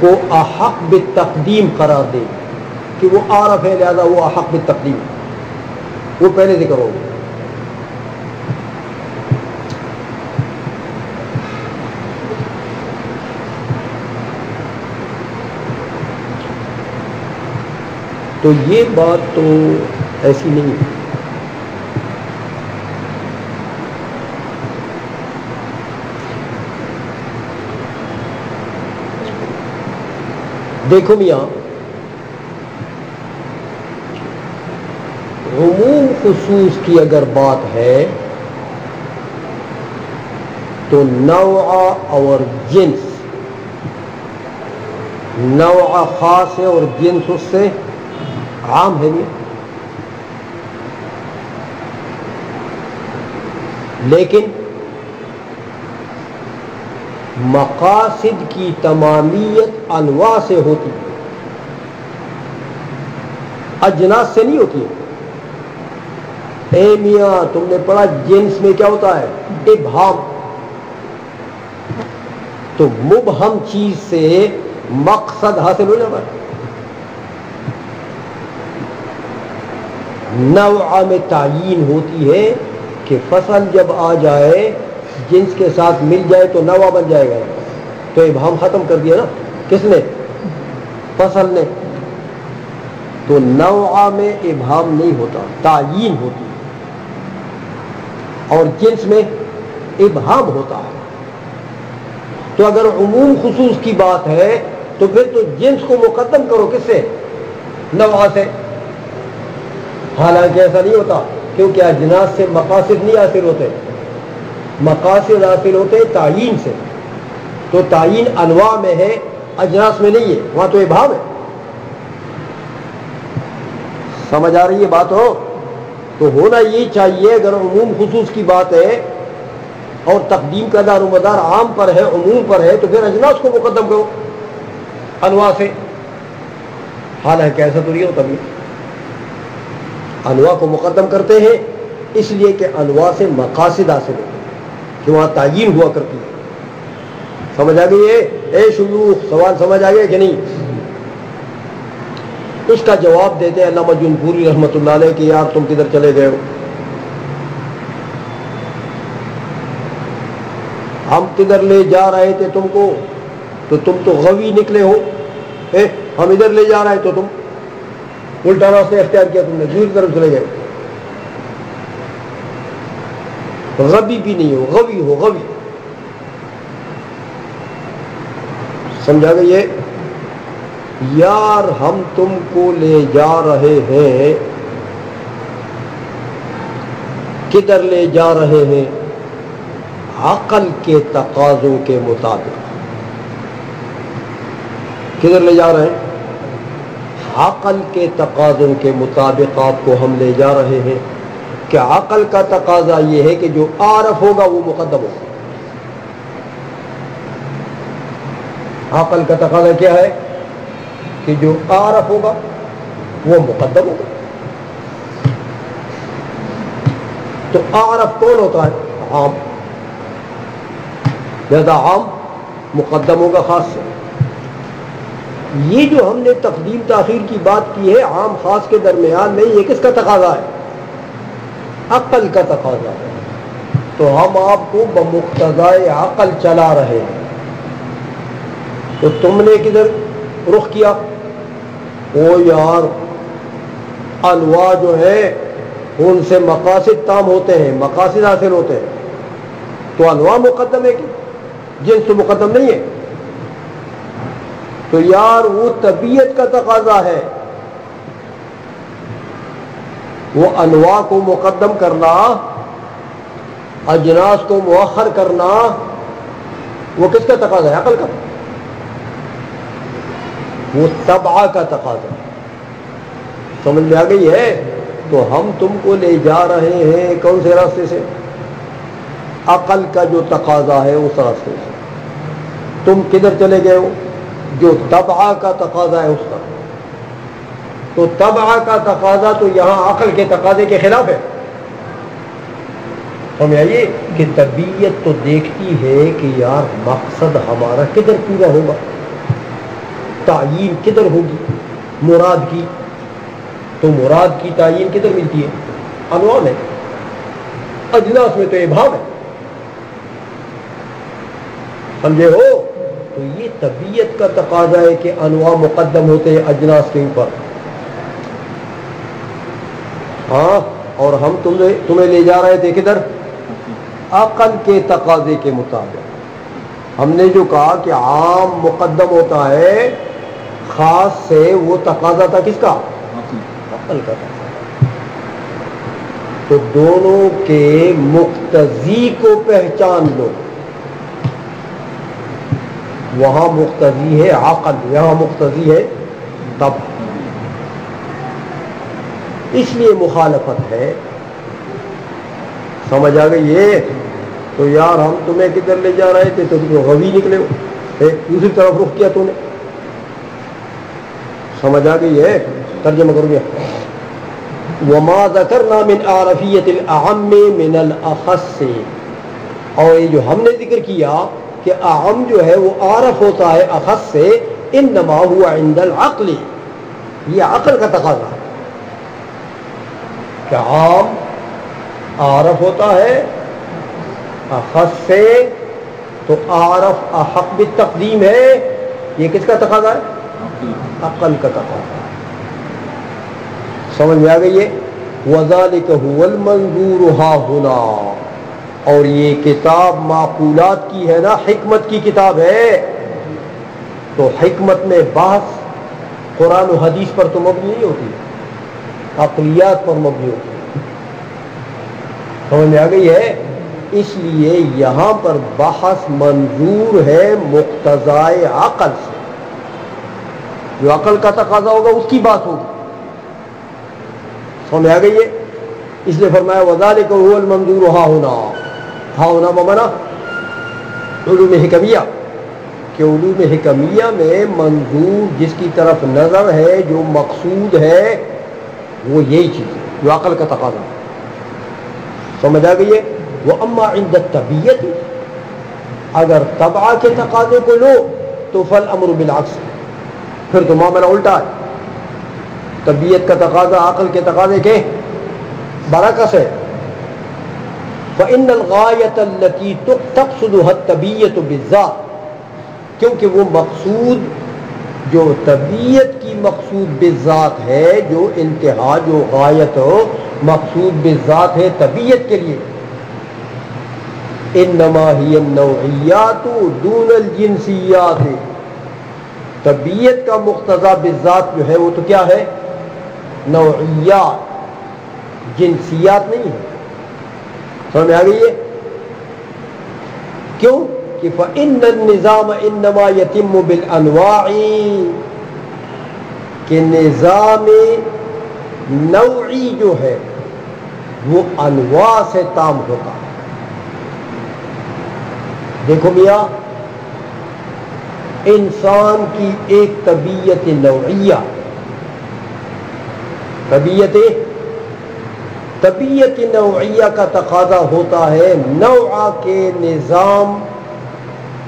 کو احق بالتقدیم قرار دے کہ وہ عارف ہے لہذا وہ احق بالتقدیم وہ پہلے ذکر ہوگا. تو یہ بات تو ایسی نہیں ہے. دیکھو میاں عموم خصوص کی اگر بات ہے تو نوع اور جنس نوع خاص ہے اور جنس اس سے عام ہے نہیں. لیکن مقاصد کی تمامیت انواع سے ہوتی ہے اجناس سے نہیں ہوتی ہے. اے میاں تم نے پڑھا جنس میں کیا ہوتا ہے ابہام. تو مبہم چیز سے مقصد حاصل ہو جاتا ہے. نوع میں تعین ہوتی ہے کہ فصل جب آ جائے جنس کے ساتھ مل جائے تو نوع بن جائے گا. تو ابہام ختم کر دیا نا کس نے فصل نے. تو نوع میں ابہام نہیں ہوتا تعین ہوتی ہے اور جنس میں ابہام ہوتا ہے. تو اگر عموم خصوص کی بات ہے تو پھر تو جنس کو مقدم کرو کس سے نوع سے. حالانکہ ایسا نہیں ہوتا کیونکہ اجناس سے مقاصد نہیں حاصل ہوتے. مقاصد حاصل ہوتے تعین سے. تو تعین انواع میں ہے اجناس میں نہیں ہے وہاں تو ابہام ہے. سمجھ آ رہی ہے بات ہو تو ہونا یہ چاہیے اگر عموم خصوص کی بات ہے اور تقدیم کا دار و مدار عام پر ہے عموم پر ہے تو پھر اجناس کو مقدم کرو انواع سے. حالانکہ ایسا تو نہیں ہوتا بھی. انواع کو مقدم کرتے ہیں اس لیے کہ انواع سے مقاصد حاصل ہوتے ہیں کہ وہاں تعین ہوا کرتی ہے. سمجھ آ گئی ہے اے شیوخ سوال سمجھ آ گیا کہ نہیں. اس کا جواب دیتے ہیں علامہ جنپوری رحمۃ اللہ علیہ کہ یار تم کدھر چلے گئے ہو. ہم کدھر لے جا رہے تھے تم کو تو تم تو غوی نکلے ہو. ہم ادھر لے جا رہے تو تم الٹا راستہ اختیار کیا تم نے دوسری طرف چلے گئے. غبی بھی نہیں ہو غوی ہو غوی. سمجھا گئی ہے یار ہم تم کو لے جا رہے ہیں کدھر لے جا رہے ہیں؟ عقل کے تقاضوں کے مطابق. کدھر لے جا رہے ہیں؟ عقل کے تقاضوں کے مطابق آپ کو ہم لے جا رہے ہیں کہ عقل کا تقاضا یہ ہے کہ جو عارف ہوگا وہ مقدم ہوگا. عقل کا تقاضا کیا ہے؟ کہ جو عارف ہوگا وہ مقدم ہوگا. تو عارف کون ہوتا ہے؟ عام. لہذا عام مقدم ہوگا خاص سے. یہ جو ہم نے تقدیم تاخیر کی بات کی ہے عام خاص کے درمیان میں، یہ کس کا تقاضا ہے؟ عقل کا تقاضا ہے. تو ہم آپ کو بمقتضائے عقل چلا رہے ہیں. تو تم نے کدھر رخ کیا؟ او یار انواع جو ہے ان سے مقاصد تام ہوتے ہیں، مقاصد حاصل ہوتے ہیں. تو انواع مقدم ہے کہ جنس تو مقدم نہیں ہے. تو یار وہ طبیعت کا تقاضا ہے، وہ انواع کو مقدم کرنا، اجناس کو مؤخر کرنا، وہ کس کا تقاضا ہے؟ عقل کا. وہ طبع کا تقاضا. سمجھ میں آ گئی ہے؟ تو ہم تم کو لے جا رہے ہیں کون سے راستے سے؟ عقل کا جو تقاضا ہے اس راستے سے. تم کدھر چلے گئے ہو؟ جو طبع کا تقاضا ہے اس کا. تو طبع کا تقاضا تو یہاں عقل کے تقاضے کے خلاف ہے. ہمیں آئیے کہ طبیعت تو دیکھتی ہے کہ یار مقصد ہمارا کدھر پورا ہوگا، تعین کدھر ہوگی مراد کی. تو مراد کی تعین کدھر ملتی ہے؟ انواع میں. اجناس میں تو ابہام ہے. سمجھے ہو؟ تو یہ طبیعت کا تقاضا ہے کہ انواع مقدم ہوتے ہیں اجناس کے اوپر. ہاں، اور ہم تمہیں لے جا رہے تھے کدھر؟ عقل کے تقاضے کے مطابق. ہم نے جو کہا کہ عام مقدم ہوتا ہے خاص سے، وہ تقاضا تھا کس کا؟ عقل کا تقاضا. تو دونوں کے مقتضی کو پہچان لو. وہاں مقتضی ہے عقل، یہاں مقتضی ہے طبع. اس لیے مخالفت ہے. سمجھ آ گئی ہے؟ تو یار ہم تمہیں کدھر لے جا رہے تھے؟ تو تم غوی نکلے ہو، دوسری طرف رخ کیا تو نے. سمجھ آ گئی ہے؟ ترجمہ کرو گیا. وما ذکرنا من عرفیت الاعم من الاخص. اور یہ جو ہم نے ذکر کیا کہ اعم جو ہے وہ عارف ہوتا ہے اخص سے، انما هو عند العقل. یہ عقل کا تقاضا ہے کہ عام عارف ہوتا ہے اخص سے، تو عارف احق بالتقدیم ہے. یہ کس کا تقاضا ہے؟ عقل کا تقاضا. سمجھ میں آ گئی ہے؟ وَذَلِكَ هُوَ الْمَنظُورُ هَا هُنَا. اور یہ کتاب معقولات کی ہے نا، حکمت کی کتاب ہے. تو حکمت میں بحث قرآن و حدیث پر تو مبنی نہیں ہوتی، عقلیات پر مبنی ہوتی ہے. سمجھ میں آ گئی ہے؟ اس لیے یہاں پر بحث منظور ہے مقتضائے عقل سے. جو عقل کا تقاضا ہوگا اس کی بات ہوگی. سمجھ آ گئی ہے؟ اس لیے فرمایا وَذَلِكَ هُوَ الْمَنظُورُ هَا هُنَا. ہا ہونا بمانا علوم حکمیہ، کہ علوم حکمیہ میں منظور جس کی طرف نظر ہے، جو مقصود ہے، وہ یہی چیز ہے جو عقل کا تقاضا. سمجھ آ گئی ہے؟ وَأَمَّا عِنْدَ الطَّبِيَّةِ. اگر طبع کے تقاضے کو لو تو فالامر بالعکس، پھر تو معاملہ الٹا ہے. طبیعت کا تقاضا عقل کے تقاضے کے برعکس ہے. فإن الغاية التي تقصدها الطبيعة بالذات. کیونکہ وہ مقصود جو طبیعت کی مقصود بالذات ہے، جو انتہا، جو غایت ہو مقصود بالذات ہے طبیعت کے لیے. انما هي النوعیات دون الجنسیات. طبیعت کا مقتضا بالذات جو ہے وہ تو کیا ہے؟ نوعیات، جنسیات نہیں ہے. سمجھ میں آ گئی ہے؟ کیوں کہ فَإِنَّ النِّظَامَ إِنَّمَا يَتِمُّ بِالْأَنْوَاعِ، کہ نظام نوعی جو ہے وہ انواع سے تام ہوتا ہے۔ دیکھو میاں، انسان کی ایک طبیعت نوعیہ، طبیعت نوعیہ کا تقاضا ہوتا ہے نوع کے نظام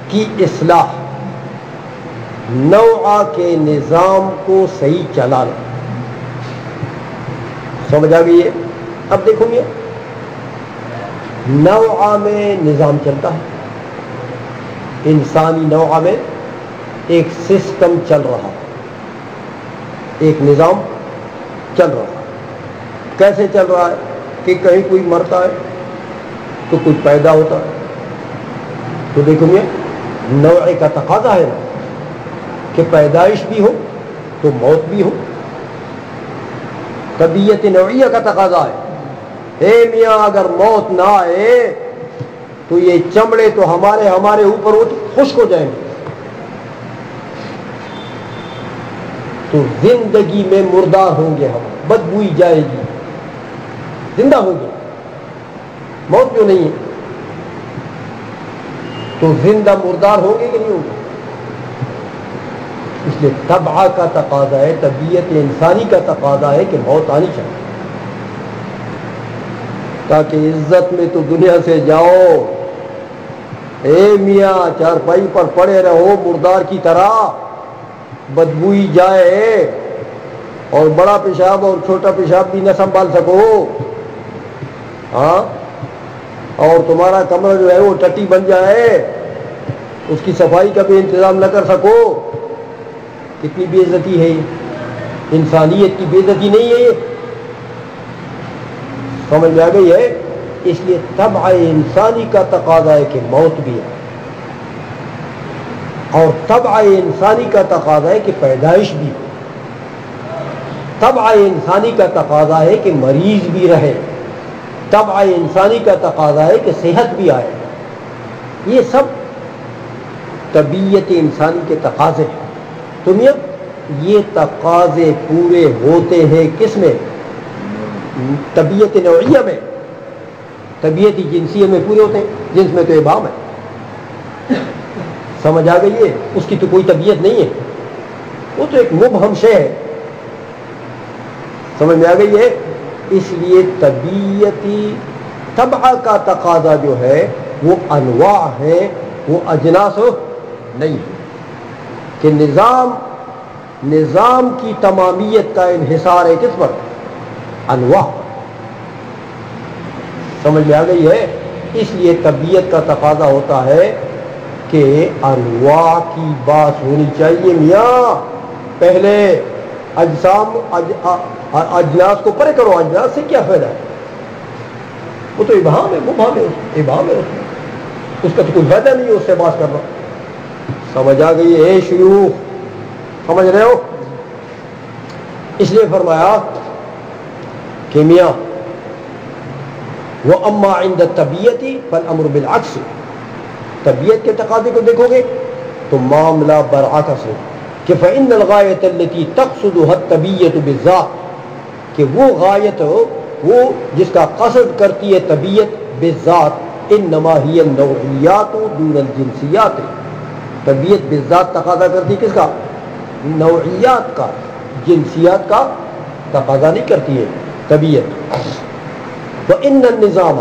کی اصلاح، نوع کے نظام کو صحیح چلانا۔ سمجھ آ گئی ہے؟ اب دیکھو میاں، نوع میں نظام چلتا ہے، انسانی نوع میں ایک سسٹم چل رہا ہے، ایک نظام چل رہا ہے۔ کیسے چل رہا ہے؟ کہ کہیں کوئی مرتا ہے تو کچھ پیدا ہوتا ہے، تو دیکھو میاں نوع کا تقاضا ہے نا کہ پیدائش بھی ہو تو موت بھی ہو، طبیعت نوعیہ کا تقاضا ہے۔ اے میاں اگر موت نہ آئے تو یہ چمڑے تو ہمارے اوپر خشک ہو جائیں گے، تو زندگی میں مردار ہوں گے ہم، بدبوئی جائے گی، زندہ ہوں گے، موت کیوں نہیں ہے؟ تو زندہ مردار ہوں گے کہ نہیں ہوں گے؟ اس لیے طبع کا تقاضا ہے، طبیعت انسانی کا تقاضا ہے کہ موت آنی چاہیے، تاکہ عزت میں تو دنیا سے جاؤ۔ اے میاں چارپائی پر پڑے رہو مردار کی طرح، بدبوئی جائے اور بڑا پیشاب اور چھوٹا پیشاب بھی نہ سنبھال سکو، ہاں، اور تمہارا کمرہ جو ہے وہ ٹٹی بن جائے، اس کی صفائی کا بھی انتظام نہ کر سکو، کتنی بے عزتی ہے یہ؟ انسانیت کی بے عزتی نہیں ہے یہ؟ سمجھ میں آ گئی ہے؟ اس لیے طبع انسانی کا تقاضا ہے کہ موت بھی ہے، اور طبع انسانی کا تقاضا ہے کہ پیدائش بھی ہو، طبع انسانی کا تقاضا ہے کہ مریض بھی رہے، طبع انسانی کا تقاضا ہے کہ صحت بھی آئے۔ یہ سب طبیعت انسانی کے تقاضے ہیں۔ تم یہ تقاضے پورے ہوتے ہیں کس میں؟ طبیعت نوعیہ میں، طبیعت جنسیہ میں پورے ہوتے ہیں۔ جنس میں تو ابہام ہے، سمجھ آ گئی ہے؟ اس کی تو کوئی طبیعت نہیں ہے، وہ تو ایک مبہم شے ہے، سمجھ میں آ گئی ہے؟ اس لیے طبیعتی طبع کا تقاضا جو ہے وہ انواع ہے، وہ اجناس نہیں ہے، کہ نظام کی تمامیت کا انحصار ہے کس پر؟ انواع۔ سمجھ میں آ گئی ہے؟ اس لیے طبیعت کا تقاضا ہوتا ہے کہ انواع کی بات ہونی چاہیے میاں۔ پہلے اجناس کو پرے کرو، اجناس سے کیا فائدہ ہے؟ وہ تو ابہام ہے، مبہم ہے، ابہام ہے، اس کا تو کوئی فائدہ نہیں ہے اس سے بات کرنا۔ سمجھ آ گئی ہے شیوخ؟ سمجھ رہے ہو؟ اس لیے فرمایا کہ میاں وَأَمَّا عِنْدَ الطَّبِيَّةِ فَالْأَمْرُ بِالْعَكْسِ، طبیعت کے تقاضے کو دیکھو گے تو معاملہ برعکس ہے کہ فَإِنَّ الْغَایَةَ الَّتِي تَقْصُدُهَا الطَّبِيَّةُ بِالذَّاتِ، کہ وہ غایت وہ جس کا قصد کرتی ہے طبیعت بالذات، انما ہی النوعیات دون الجنسیات، طبیعت بالذات تقاضا کرتی کس کا؟ نوعیات کا، جنسیات کا تقاضا نہیں کرتی ہے طبیعت۔ وَإِنَّ النِّظَامَ،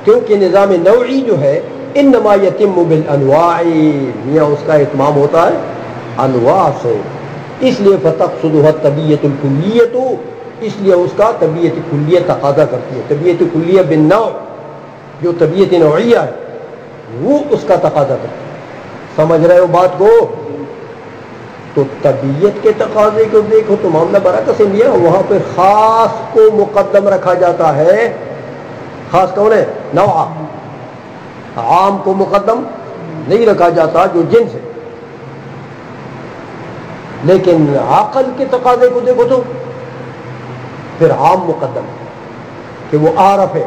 کیونکہ نظام نوعی جو ہے انما یتم بالانواع، میاں اس کا اتمام ہوتا ہے انواع سے، اس لیے فتقصدها الطبیعۃ الکلیۃ، اس لیے اس کا طبیعت کلیہ تقاضا کرتی ہے، طبیعت کلیہ بالنوع، جو طبیعت نوعیہ ہے وہ اس کا تقاضا کرتی ہے۔ سمجھ رہے ہو بات کو؟ تو طبیعت کے تقاضے کو دیکھو تو معاملہ برعکس ہے میاں، وہاں پہ خاص کو مقدم رکھا جاتا ہے۔ خاص کون ہے؟ نوع۔ عام کو مقدم نہیں رکھا جاتا جو جنس ہے۔ لیکن عقل کے تقاضے کو دیکھو تو پھر عام مقدم ہے کہ وہ عارف ہے،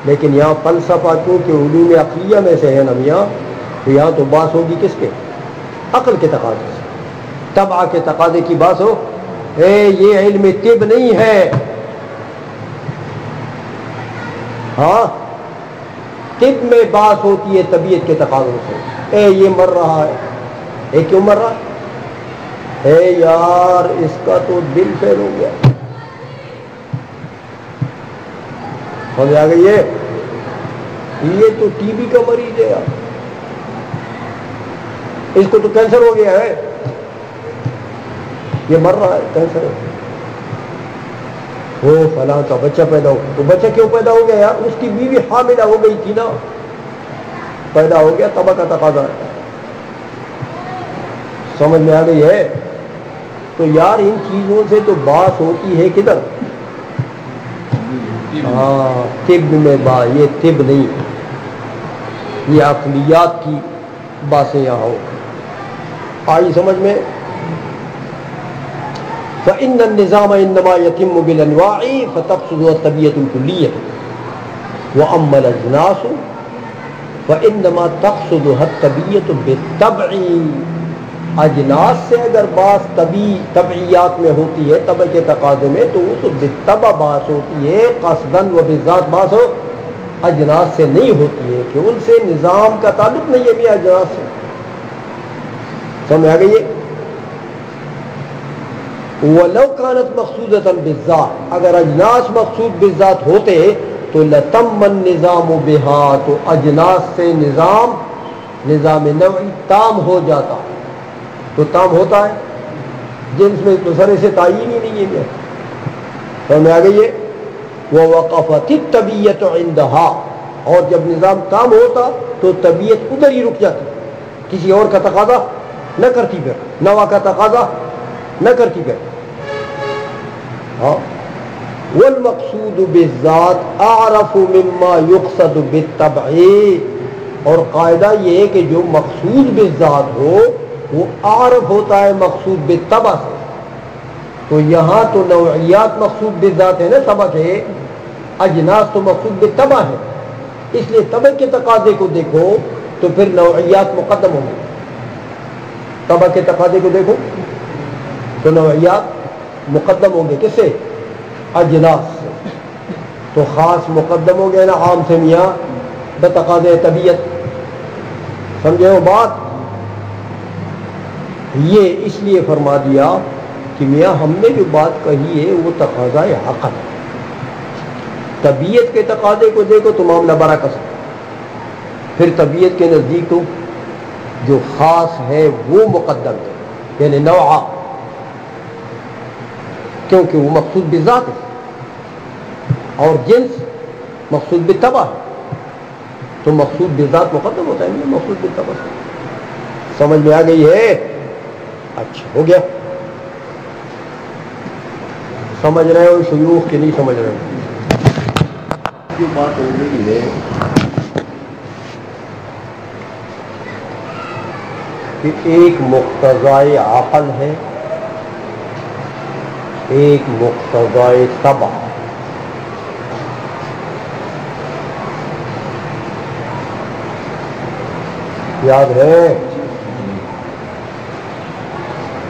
لیکن یہاں فلسفہ کیونکہ علوم عقلیہ میں سے ہے نا میاں، تو یہاں تو بات ہوگی کس کے؟ عقل کے تقاضے سے، طبع کے تقاضے کی بات ہو. یہ علم طب نہیں ہے. ہاں طب میں بات ہوتی ہے طبیعت کے تقاضوں سے. یہ مر رہا ہے، کیوں مر رہا ہے؟ یار اس کا تو دل فیل ہو گیا. سمجھ آ گئی ہے؟ یہ تو ٹی بی کا مریض ہے یار، اس کو تو کینسر ہو گیا ہے، یہ مر رہا ہے کینسر. وہ فلاں کا بچہ پیدا ہو، تو بچہ کیوں پیدا ہو گیا یار؟ اس کی بیوی حاملہ ہو گئی تھی نا، پیدا ہو گیا، طبع کا تقاضا ہے. سمجھ میں آ گئی ہے؟ تو یار ان چیزوں سے تو بات ہوتی ہے کدھر؟ ہاں طب میں بات، یہ طب نہیں، یہ عقلیات کی باتیں یہاں ہو. آئی سمجھ میں؟ فإن النظام إنما يتم بالأنواع فتقصد الطبيعة الكلية وأما الأجناس فإنما تقصدها الطبيعة بالطبع. اجناس سے اگر بات طبعیات میں ہوتی ہے، طبع کے تقاضے میں، تو وہ تو بالطبع بات ہوتی ہے. قصداً و بالذات بات ہو اجناس سے نہیں ہوتی ہے، کہ ان سے نظام کا تعلق نہیں ہے بھی اجناس سے. سمجھ آ گئی ہے؟ وَلَوْ كَانَتْ مَقْصُودَةً بِالذَّاتِ، اگر اجناس مقصود بالذات ہوتے تو لَتَمَّ النِّظَامُ بِهَا، تو اجناس سے نظام نوعی تام ہو جاتا. تو تام ہوتا ہے جنس میں تو سرے سے تعین ہی نہیں ہے. سمجھ آ گئی ہے؟ وَوَقَفَتِ الطَّبِيَّةُ عِنْدَهَا، اور جب نظام تام ہوتا تو طبیعت ادھر ہی رک جاتی، کسی اور کا تقاضا نہ کرتی، پھر نوا کا تقاضا نہ کرتی پھر. ہاں والمقصود بالذات اعرف مما يقصد بالطبع، اور قاعدہ یہ ہے کہ جو مقصود بالذات ہو وہ عارف ہوتا ہے مقصود بالطبع سے. تو یہاں تو نوعیات مقصود بالذات ہے نا طبع کے، اجناس تو مقصود بالطبع ہے. اس لیے طبع کے تقاضے کو دیکھو تو پھر نوعیات مقدم ہوں گے. طبع کے تقاضے کو دیکھو تو نوعیات مقدم ہوں گے، کس سے؟ اجناس سے. تو خاص مقدم ہو گیا نا عام سے میاں بتقاضے طبیعت. سمجھے ہو بات؟ یہ اس لیے فرما دیا کہ میاں ہم نے جو بات کہی ہے وہ تقاضا عقل. طبیعت کے تقاضے کو دیکھو تو معاملہ برعکس ہے. پھر طبیعت کے نزدیک تو جو خاص ہے وہ مقدم ہے، یعنی نوعہ، کیونکہ وہ مقصود بالذات ہے اور جنس مقصود بالطبع ہے. تو مقصود بالذات مقدم ہوتا ہے، مقصود بالطبع سے. سمجھ میں آ گئی ہے؟ اچھا ہو گیا. سمجھ رہے ہو شیوخ کہ نہیں سمجھ رہے ہو؟ جو بات ہو رہی ہے کہ ایک مقتضائے عقل ہے، ایک مقتضائے طبع. یاد ہے؟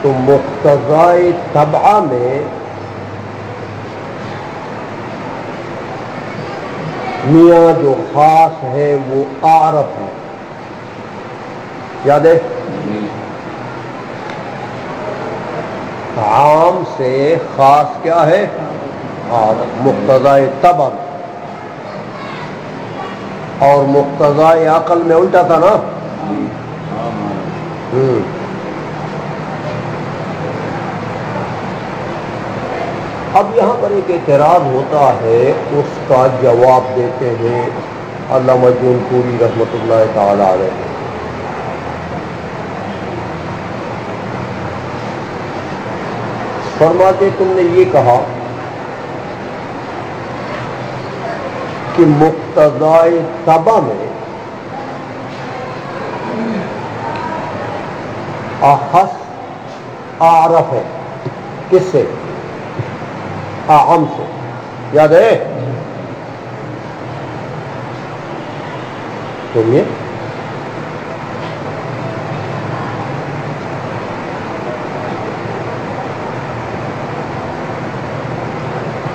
تو مقتضائے طبع میں میاں جو خاص ہے وہ اعرف ہے. یاد ہے؟ عام سے خاص کیا ہے؟ عارف. مقتضائے طبع میں. اور مقتضائے عقل میں الٹا تھا نا. اب یہاں پر ایک اعتراض ہوتا ہے، اس کا جواب دیتے ہیں علامہ جون پوری رحمۃ اللہ تعالی علیہ. فرماتے تم نے یہ کہا کہ مقتضائے طبع میں اخص اعرف ہے، کس سے؟ اعم سے. یاد ہے؟ سنیے،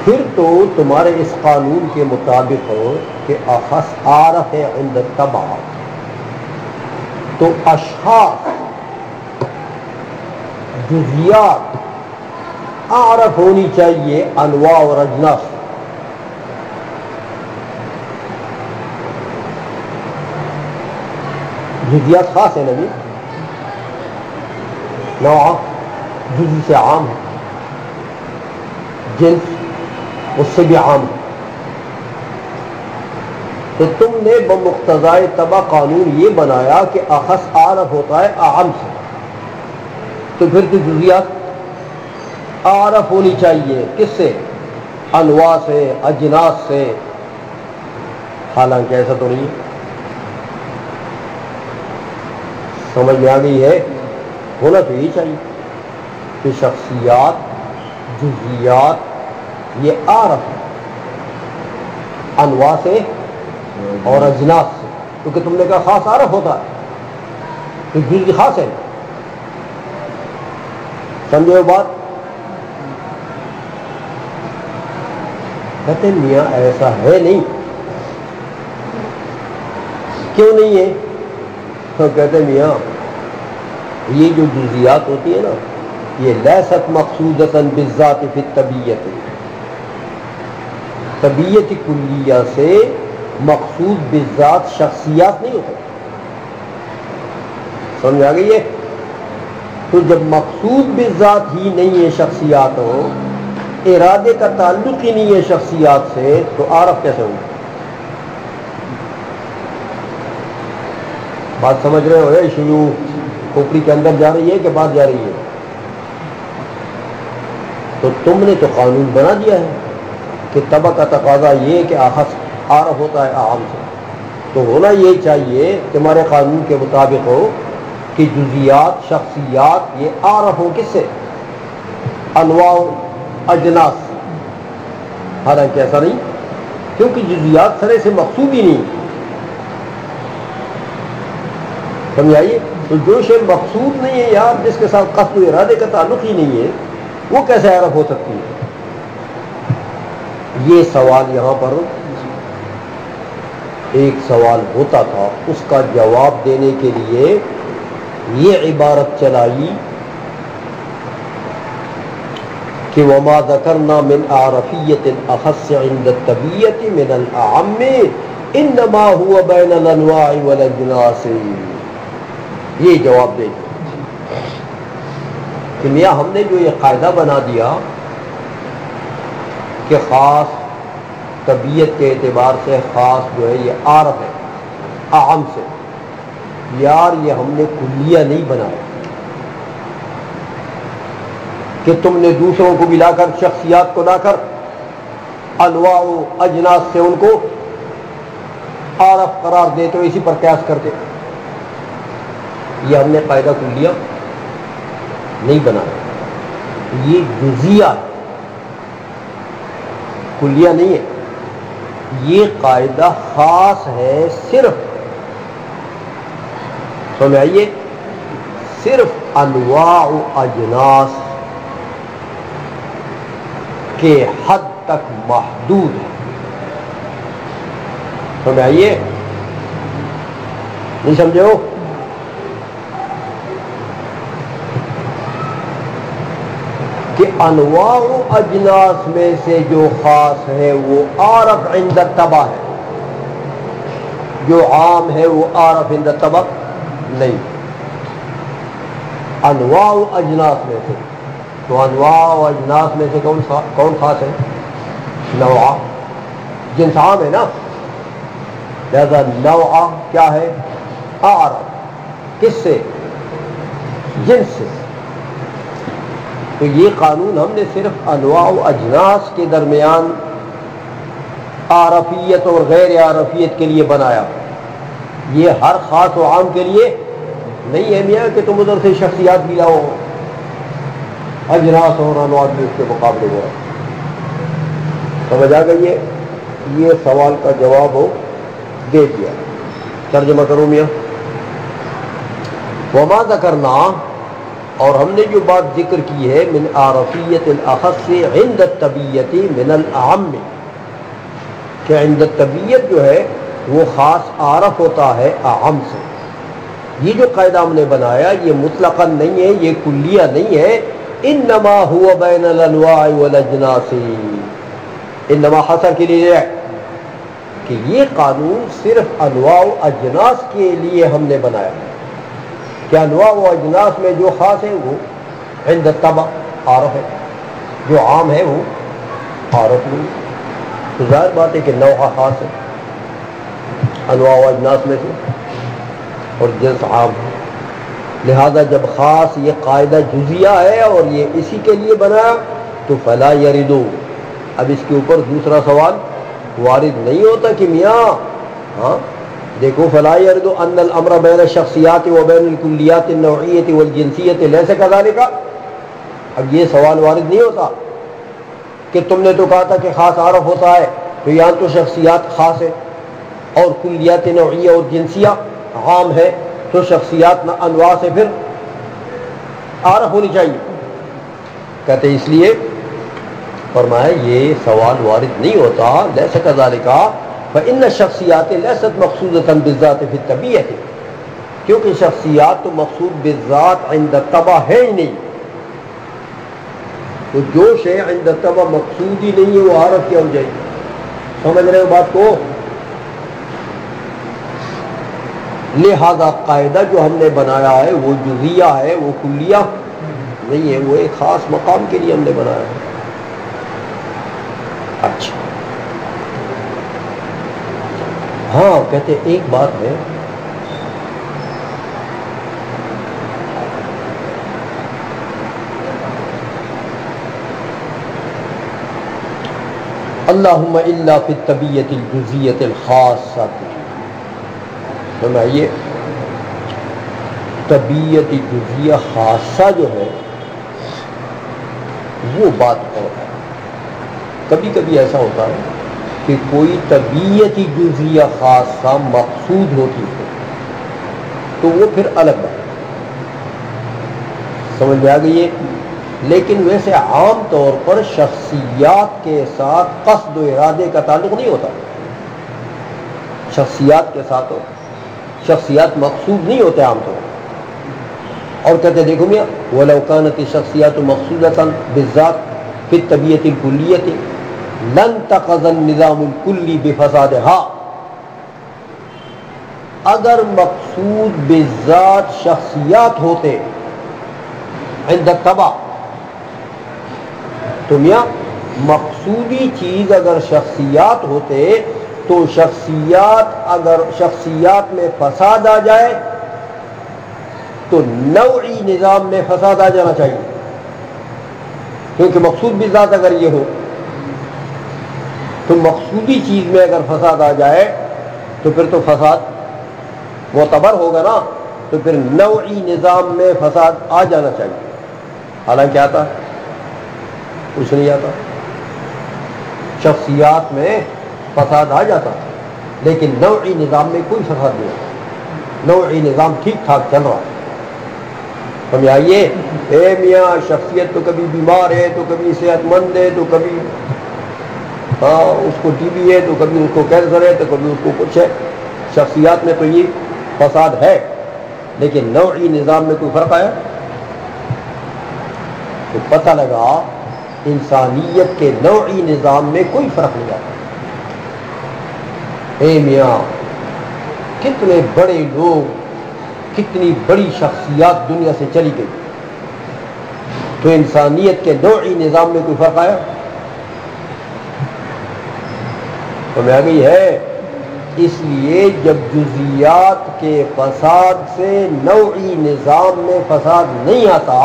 پھر تو تمہارے اس قانون کے مطابق ہو کہ اخص عارف ہے عند الطبع، تو اشخاص جزیات عارف ہونی چاہیے انواع اور اجناس. جزیات خاص ہے نبی، نوع جزی سے عام ہے، جنس اس سے بھی عام ہے. تو تم نے بمقتضائے طبع قانون یہ بنایا کہ اخص عارف ہوتا ہے اعم سے، تو پھر تو جزیات عارف ہونی چاہیے کس سے؟ انواع سے، اجناس سے. حالانکہ ایسا تو نہیں ہے. سمجھ میں آ گئی ہے؟ ہونا تو یہی چاہیے کہ شخصیات، جزیات یہ عارف ہے انواع سے اور اجناس سے. کیونکہ تم نے کہا خاص عارف ہوتا ہے، تو جزئی خاص ہے. سمجھو بات؟ کہتے میاں ایسا ہے نہیں. کیوں نہیں ہے؟ تو کہتے میاں یہ جو جزیات ہوتی ہیں نا، یہ لیست مقصودۃ بالذات فی الطبیعت، طبیعت کلیہ سے مقصود بالذات شخصیات نہیں ہوتے. سمجھ آ گئی ہے؟ تو جب مقصود بالذات ہی نہیں ہے شخصیات ہو، ارادے کا تعلق ہی نہیں ہے شخصیات سے، تو عارف کیسے ہوگا؟ بات سمجھ رہے ہو؟ شروع کھوپڑی کے اندر جا رہی ہے کہ بات جا رہی ہے؟ تو تم نے تو قانون بنا دیا ہے کہ طبع کا تقاضا یہ کہ اخص عارف ہوتا ہے اعم سے. تو ہونا یہ چاہیے تمہارے قانون کے مطابق ہو کہ جزیات، شخصیات یہ عارف ہوں کس سے؟ انواع اجناس سے. حالانکہ ایسا نہیں، کیونکہ جزیات سرے سے مقصود ہی نہیں. سمجھائیے؟ تو جو شے مقصود نہیں ہے یار، جس کے ساتھ قصد و ارادے کا تعلق ہی نہیں ہے، وہ کیسے عارف ہو سکتی ہے؟ یہ سوال یہاں پر ایک سوال ہوتا تھا، اس کا جواب دینے کے لیے یہ عبارت چلائی کہ وما ذکرنا من عارفیت اخص عند الطبیعت من الاعم انما هو بین الانواع والاجناس. یہ جواب دے کہ میاں ہم نے جو یہ قاعدہ بنا دیا کہ خاص طبیعت کے اعتبار سے خاص جو ہے یہ عارف ہے اعم سے، یار یہ ہم نے کلیہ نہیں بنایا کہ تم نے دوسروں کو ملا کر، شخصیات کو لا کر انواع و اجناس سے ان کو عارف قرار دیتے ہو، اسی پر قیاس کرتے. یہ ہم نے قاعدہ کلیہ نہیں بنایا، یہ جزیہ ہے، کلیہ نہیں ہے. یہ قاعدہ خاص ہے صرف، سمجھ آئیے، صرف انواع و اجناس کے حد تک محدود ہے. سمجھ آئیے؟ نہیں سمجھے ہو؟ کہ انواع و اجناس میں سے جو خاص ہے وہ عارف عند الطبع ہے، جو عام ہے وہ عارف عند الطبع نہیں. انواع و اجناس میں سے، تو انواع و اجناس میں سے کون خاص ہے؟ نوع، جنس عام ہے نا، لہذا نوع کیا ہے؟ عارف. کس سے؟ جنس سے. تو یہ قانون ہم نے صرف انواع و اجناس کے درمیان عارفیت اور غیر عارفیت کے لیے بنایا. یہ ہر خاص و عام کے لیے نہیں ہے میاں کہ تم ادھر سے شخصیات بھی لاؤ، اجناس اور انواع بھی اس کے مقابلے میں. سمجھ آ گئی ہے؟ یہ سوال کا جواب ہو دے دیا. ترجمہ کروں میاں. وما ذکرنا، اور ہم نے جو بات ذکر کی ہے، من عرفیت الاخص عند الطبیعت من الاعم، کہ عند الطبیعت جو ہے وہ خاص عارف ہوتا ہے اعم سے. یہ جو قاعدہ ہم نے بنایا یہ مطلقاً نہیں ہے، یہ کلیہ نہیں ہے. انما هو بین الانواع والاجناس، انما حصر کے لیے ہے کہ یہ قانون صرف انواع و اجناس کے لیے ہم نے بنایا کہ انواع و اجناس میں جو خاص ہے وہ عند الطبع عارف ہے، جو عام ہے وہ عارف نہیں. تو ظاہر بات ہے کہ نوع خاص ہے انواع و اجناس میں سے اور جنس عام ہے. لہذا جب خاص یہ قاعدہ جزیہ ہے اور یہ اسی کے لیے بنایا تو فلا یردو. اب اس کے اوپر دوسرا سوال وارد نہیں ہوتا کہ میاں ہاں دیکھو فلا یردو ان الامر بین الشخصیات و بین الکلیات النوعیت والجنسیت لیس کذالک. اب یہ سوال وارد نہیں ہوتا کہ تم نے تو کہا تھا کہ خاص عارف ہوتا ہے، تو یہاں تو شخصیات خاص ہے اور کلیات نوعیہ اور جنسیہ عام ہے، تو شخصیات انواع سے پھر عارف ہونی چاہیے. کہتے اس لیے فرمایا یہ سوال وارد نہیں ہوتا. لیس کذالک فإن الشخصیات لیست مقصودۃ بالذات فی الطبیعۃ، کیونکہ شخصیات تو مقصود بالذات عند الطبع ہے ہی نہیں. تو جو شے عند الطبع مقصود ہی نہیں ہے وہ عارف کیا ہو جائے گی. سمجھ رہے ہو بات کو؟ لہذا قاعدہ جو ہم نے بنایا ہے وہ جزیہ ہے، وہ کلیہ نہیں ہے، وہ ایک خاص مقام کے لیے ہم نے بنایا ہے. اچھا ہاں کہتے ایک بات ہے، اللہم الا فی الطبیعۃ الجزیۃ الخاصہ. سمجھئے طبیعت جزیہ خاصہ جو ہے وہ بات اور ہے. کبھی کبھی ایسا ہوتا ہے کہ کوئی طبیعت جزیہ خاصہ مقصود ہوتی ہے تو وہ پھر الگ بات سمجھ میں آ گئی ہے. لیکن ویسے عام طور پر شخصیات کے ساتھ قصد و ارادے کا تعلق نہیں ہوتا. شخصیات کے ساتھ شخصیات مقصود نہیں ہوتے عام طور پر. اور کہتے دیکھو میاں وَلَوْ كَانَتِ الشَّخْصِيَاتُ مَقْصُودَةً بِالذَّاتِ فِي الطَّبِيَّةِ الْكُلِّيَّةِ لَنْ تَقَضَ النِّظَامُ الْكُلِّ بِفَسَادِهَا. اگر مقصود بالذات شخصیات ہوتے عند الطبع تو میاں مقصودی چیز اگر شخصیات ہوتے تو اگر شخصیات میں فساد آ جائے تو نوعی نظام میں فساد آ جانا چاہیے. کیونکہ مقصود بالذات اگر یہ ہو تو مقصودی چیز میں اگر فساد آ جائے تو پھر تو فساد معتبر ہوگا نا، تو پھر نوعی نظام میں فساد آ جانا چاہیے. حالانکہ آتا کچھ نہیں آتا، شخصیات میں فساد آ جاتا لیکن نوعی نظام میں کوئی فساد نہیں آتا. نوعی نظام ٹھیک ٹھاک چل رہا ہے. ہمیں آئیے اے میاں شخصیت تو کبھی بیمار ہے تو کبھی صحت مند ہے تو کبھی اس کو ٹی بی ہے تو کبھی اس کو کینسر ہے تو کبھی اس کو کچھ ہے. شخصیات میں تو یہ فساد ہے لیکن نوعی نظام میں کوئی فرق آیا تو پتہ لگا انسانیت کے نوعی نظام میں کوئی فرق نہیں آتا. اے میاں کتنے بڑے لوگ، کتنی بڑی شخصیات دنیا سے چلی گئی تو انسانیت کے نوعی نظام میں کوئی فرق آیا؟ تو میں آ گئی ہے. اس لیے جب جزیات کے فساد سے نوعی نظام میں فساد نہیں آتا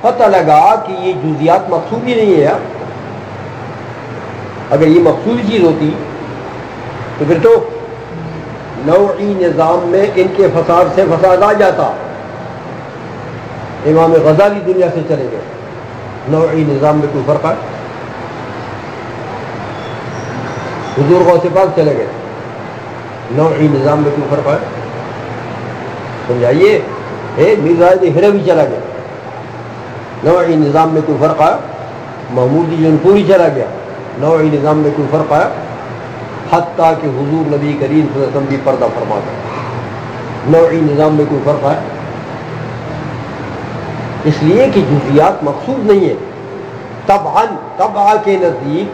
پتہ لگا کہ یہ جزیات مقصود ہی نہیں ہے. اگر یہ مقصود چیز ہوتی تو پھر تو نوعی نظام میں ان کے فساد سے فساد آ جاتا. امام غزالی دنیا سے چلے گئے، نوعی نظام میں کوئی فرق ہے؟ حضور غوث پاک چلے گئے، نوعی نظام میں کوئی فرق ہے؟ سمجھائیے. مرزا ہروی چلا گیا, نوعی نظام میں کوئی فرق آیا؟ محمودی جنپوری چلا گیا, نوعی نظام میں کوئی فرق آیا؟ حتیٰ کہ حضور نبی کریم صلی اللہ علیہ وسلم بھی پردہ فرماتا ہے, نوعی نظام میں کوئی فرق آیا؟ اس لیے کہ جزیات مقصود نہیں ہے. طبع کے نزدیک,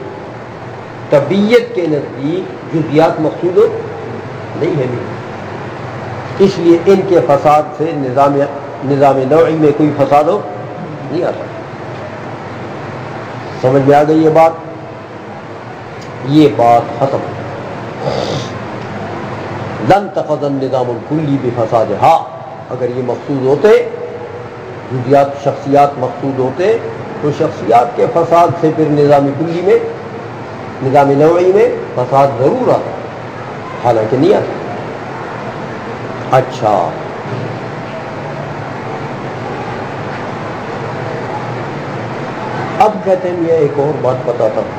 طبیعت کے نزدیک جزیات مقصود نہیں ہے. اس لیے ان کے فساد سے نظام نوعی میں کوئی فساد نہیں آتا. سمجھ میں آ گئی یہ بات؟ یہ بات ختم. لن تقض النظام الکلی بفسادہا. اگر یہ مقصود ہوتے, جزیات شخصیات مقصود ہوتے, تو شخصیات کے فساد سے پھر نظام کلی میں, نظام نوعی میں فساد ضرور آتا, حالانکہ نہیں آتا. اچھا, اب کہتے ہیں یہ ایک اور بات بتاتا ہوں.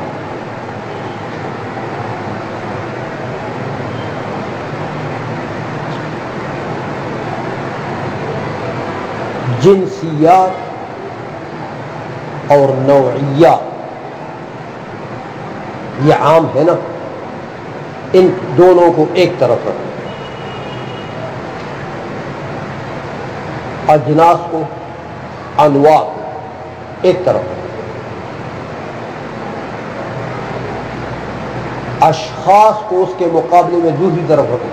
جنسیات اور نوعیات یہ عام ہے نا, ان دونوں کو ایک طرف رکھو. اجناس کو, انواع کو ایک طرف رکھو. اشخاص کو اس کے مقابلے میں دوسری طرف رکھو,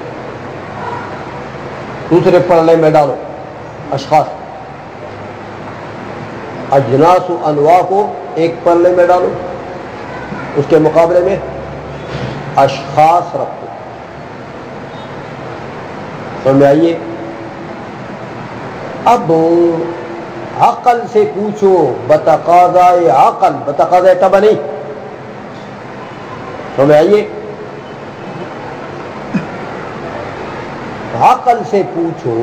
دوسرے پلڑے میں ڈالو اشخاص. اجناس و انواع کو ایک پلڑے میں ڈالو, اس کے مقابلے میں اشخاص رکھو. سمجھ آئیے؟ اب عقل سے پوچھو بتقاضائے عقل, بتقاضائے طبع نہیں. سمجھ آئیے؟ عقل سے پوچھو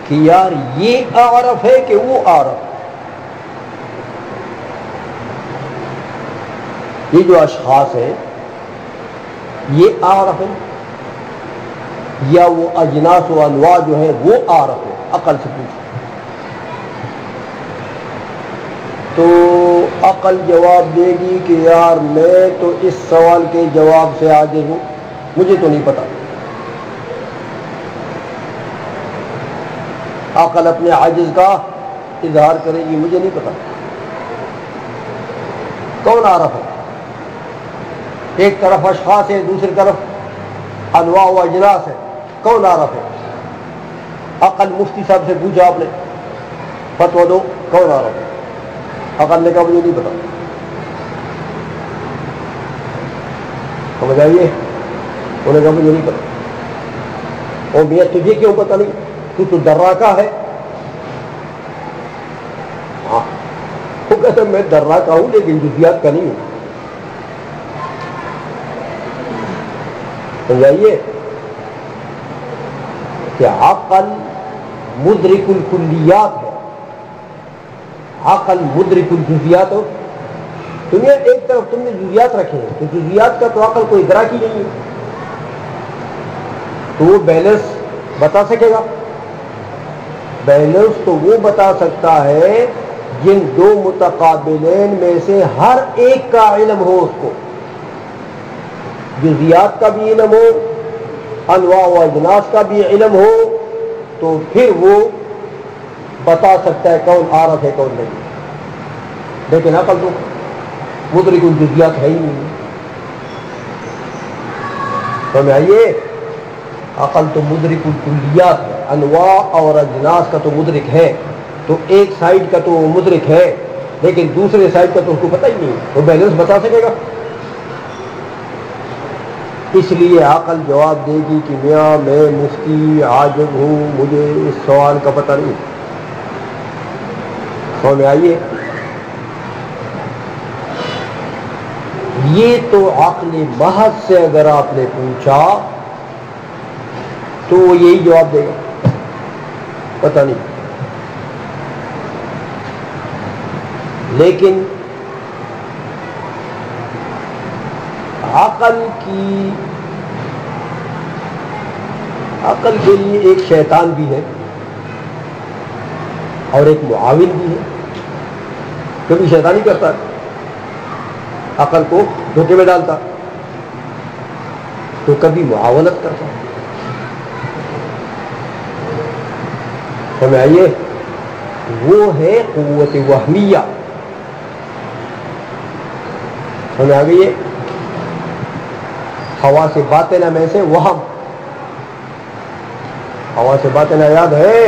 کہ یار یہ اعرف ہے کہ وہ اعرف. یہ جو اشخاص ہیں یہ اعرف ہیں یا وہ اجناس و انواع جو ہیں وہ اعرف ہیں؟ عقل سے پوچھو. تو عقل جواب دے گی کہ یار میں تو اس سوال کے جواب سے عاجز ہوں, مجھے تو نہیں پتا. عقل اپنے عاجز کا اظہار کرے گی, مجھے نہیں پتا. کون عارف ہے؟ ایک طرف اشخاص ہے, دوسری طرف انواع و اجناس ہے. کون عارف ہے؟ عقل مفتی صاحب سے پوچھا آپ نے, فتویٰ دو, کون عارف ہے؟ عقل نے کہا مجھے نہیں پتا. سمجھ آئیے؟ انہوں نے کہا مجھے نہیں پتا. اور میاں تجھے کیوں پتا نہیں؟ تو دراکا ہے. ہاں, وہ کہتے میں دراکا ہوں لیکن جزیات کا نہیں ہوں. سمجھائیے کہ عقل مدرک الکلیات ہے, عقل مدرک الجزیات ہو. تمہیں ایک طرف تم نے جزیات رکھے ہیں, تو جزیات کا تو عقل کوئی ادراک ہی نہیں ہے, تو وہ بیلنس بتا سکے گا؟ بیلنس تو وہ بتا سکتا ہے جن دو متقابلین میں سے ہر ایک کا علم ہو اس کو, جزیات کا بھی علم ہو, انواع و اجناس کا بھی علم ہو, تو پھر وہ بتا سکتا ہے کون عارف ہے کون نہیں. لیکن عقل تو مدرک الجزیات ہے ہی نہیں. سمجھ آئیے؟ عقل تو مدرک الکلیات ہے, انواع اور اجناس کا تو مدرک ہے. تو ایک سائڈ کا تو مدرک ہے لیکن دوسرے سائڈ کا تو اس کو پتہ ہی نہیں, وہ بیلنس بتا سکے گا؟ اس لیے عقل جواب دے گی کہ میاں میں مفتی عاجز ہوں, مجھے اس سوال کا پتہ نہیں. سمجھ میں آئیے؟ یہ تو عقل محض سے اگر آپ نے پوچھا تو وہ یہی جواب دے گا, پتہ نہیں. لیکن عقل کی عقل کے لیے ایک شیطان بھی ہے اور ایک معاون بھی ہے. کبھی شیطانی کرتا ہے، عقل کو دھوکے میں ڈالتا، تو کبھی معاونت کرتا. سمجھ آئیے، وہ ہے قوت وہمیہ. سمجھ آ گئی ہے؟ حواس باطنہ میں سے وہم، حواس باطنہ یاد ہے،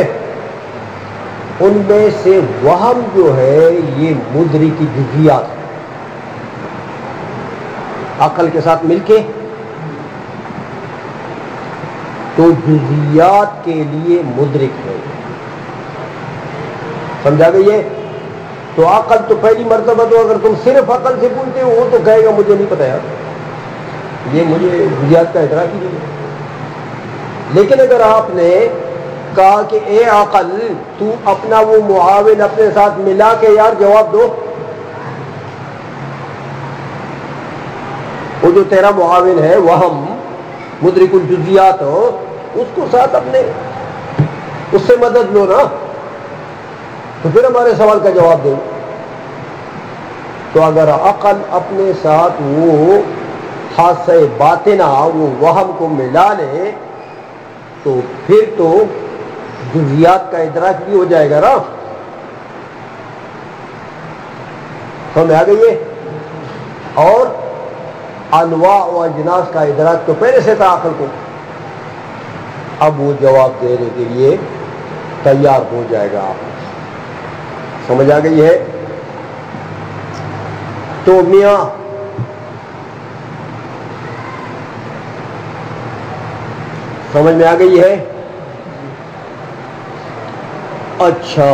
ان میں سے وہم جو ہے یہ مدرک کی جزیات ہے. عقل کے ساتھ مل کے تو جزیات کے لیے مدرک ہے. سمجھا گئی ہے؟ تو عقل تو پہلی مرتبہ تو اگر تم صرف عقل سے پوچھتے ہو وہ تو کہے گا مجھے نہیں پتا یار، یہ مجھے جزیات کا ادراک ہی نہیں ہے. لیکن اگر آپ نے کہا کہ اے عقل تو اپنا وہ معاون اپنے ساتھ ملا کے یار جواب دو، وہ جو تیرا معاون ہے وہم مدرک الجزیات اس کو ساتھ اپنے اس سے مدد لو نا، تو پھر ہمارے سوال کا جواب دو. تو اگر عقل اپنے ساتھ وہ حاسہ باطنہ وہ وہم کو ملا لے تو پھر تو جزیات کا ادراک بھی ہو جائے گا نا. سمجھ آ گئی ہے؟ اور انواع و اجناس کا ادراک تو پہلے سے تھا عقل کو، اب وہ جواب دینے کے لیے تیار ہو جائے گا. آپ سمجھ آ گئی ہے؟ تو میاں سمجھ میں آ گئی ہے؟ اچھا،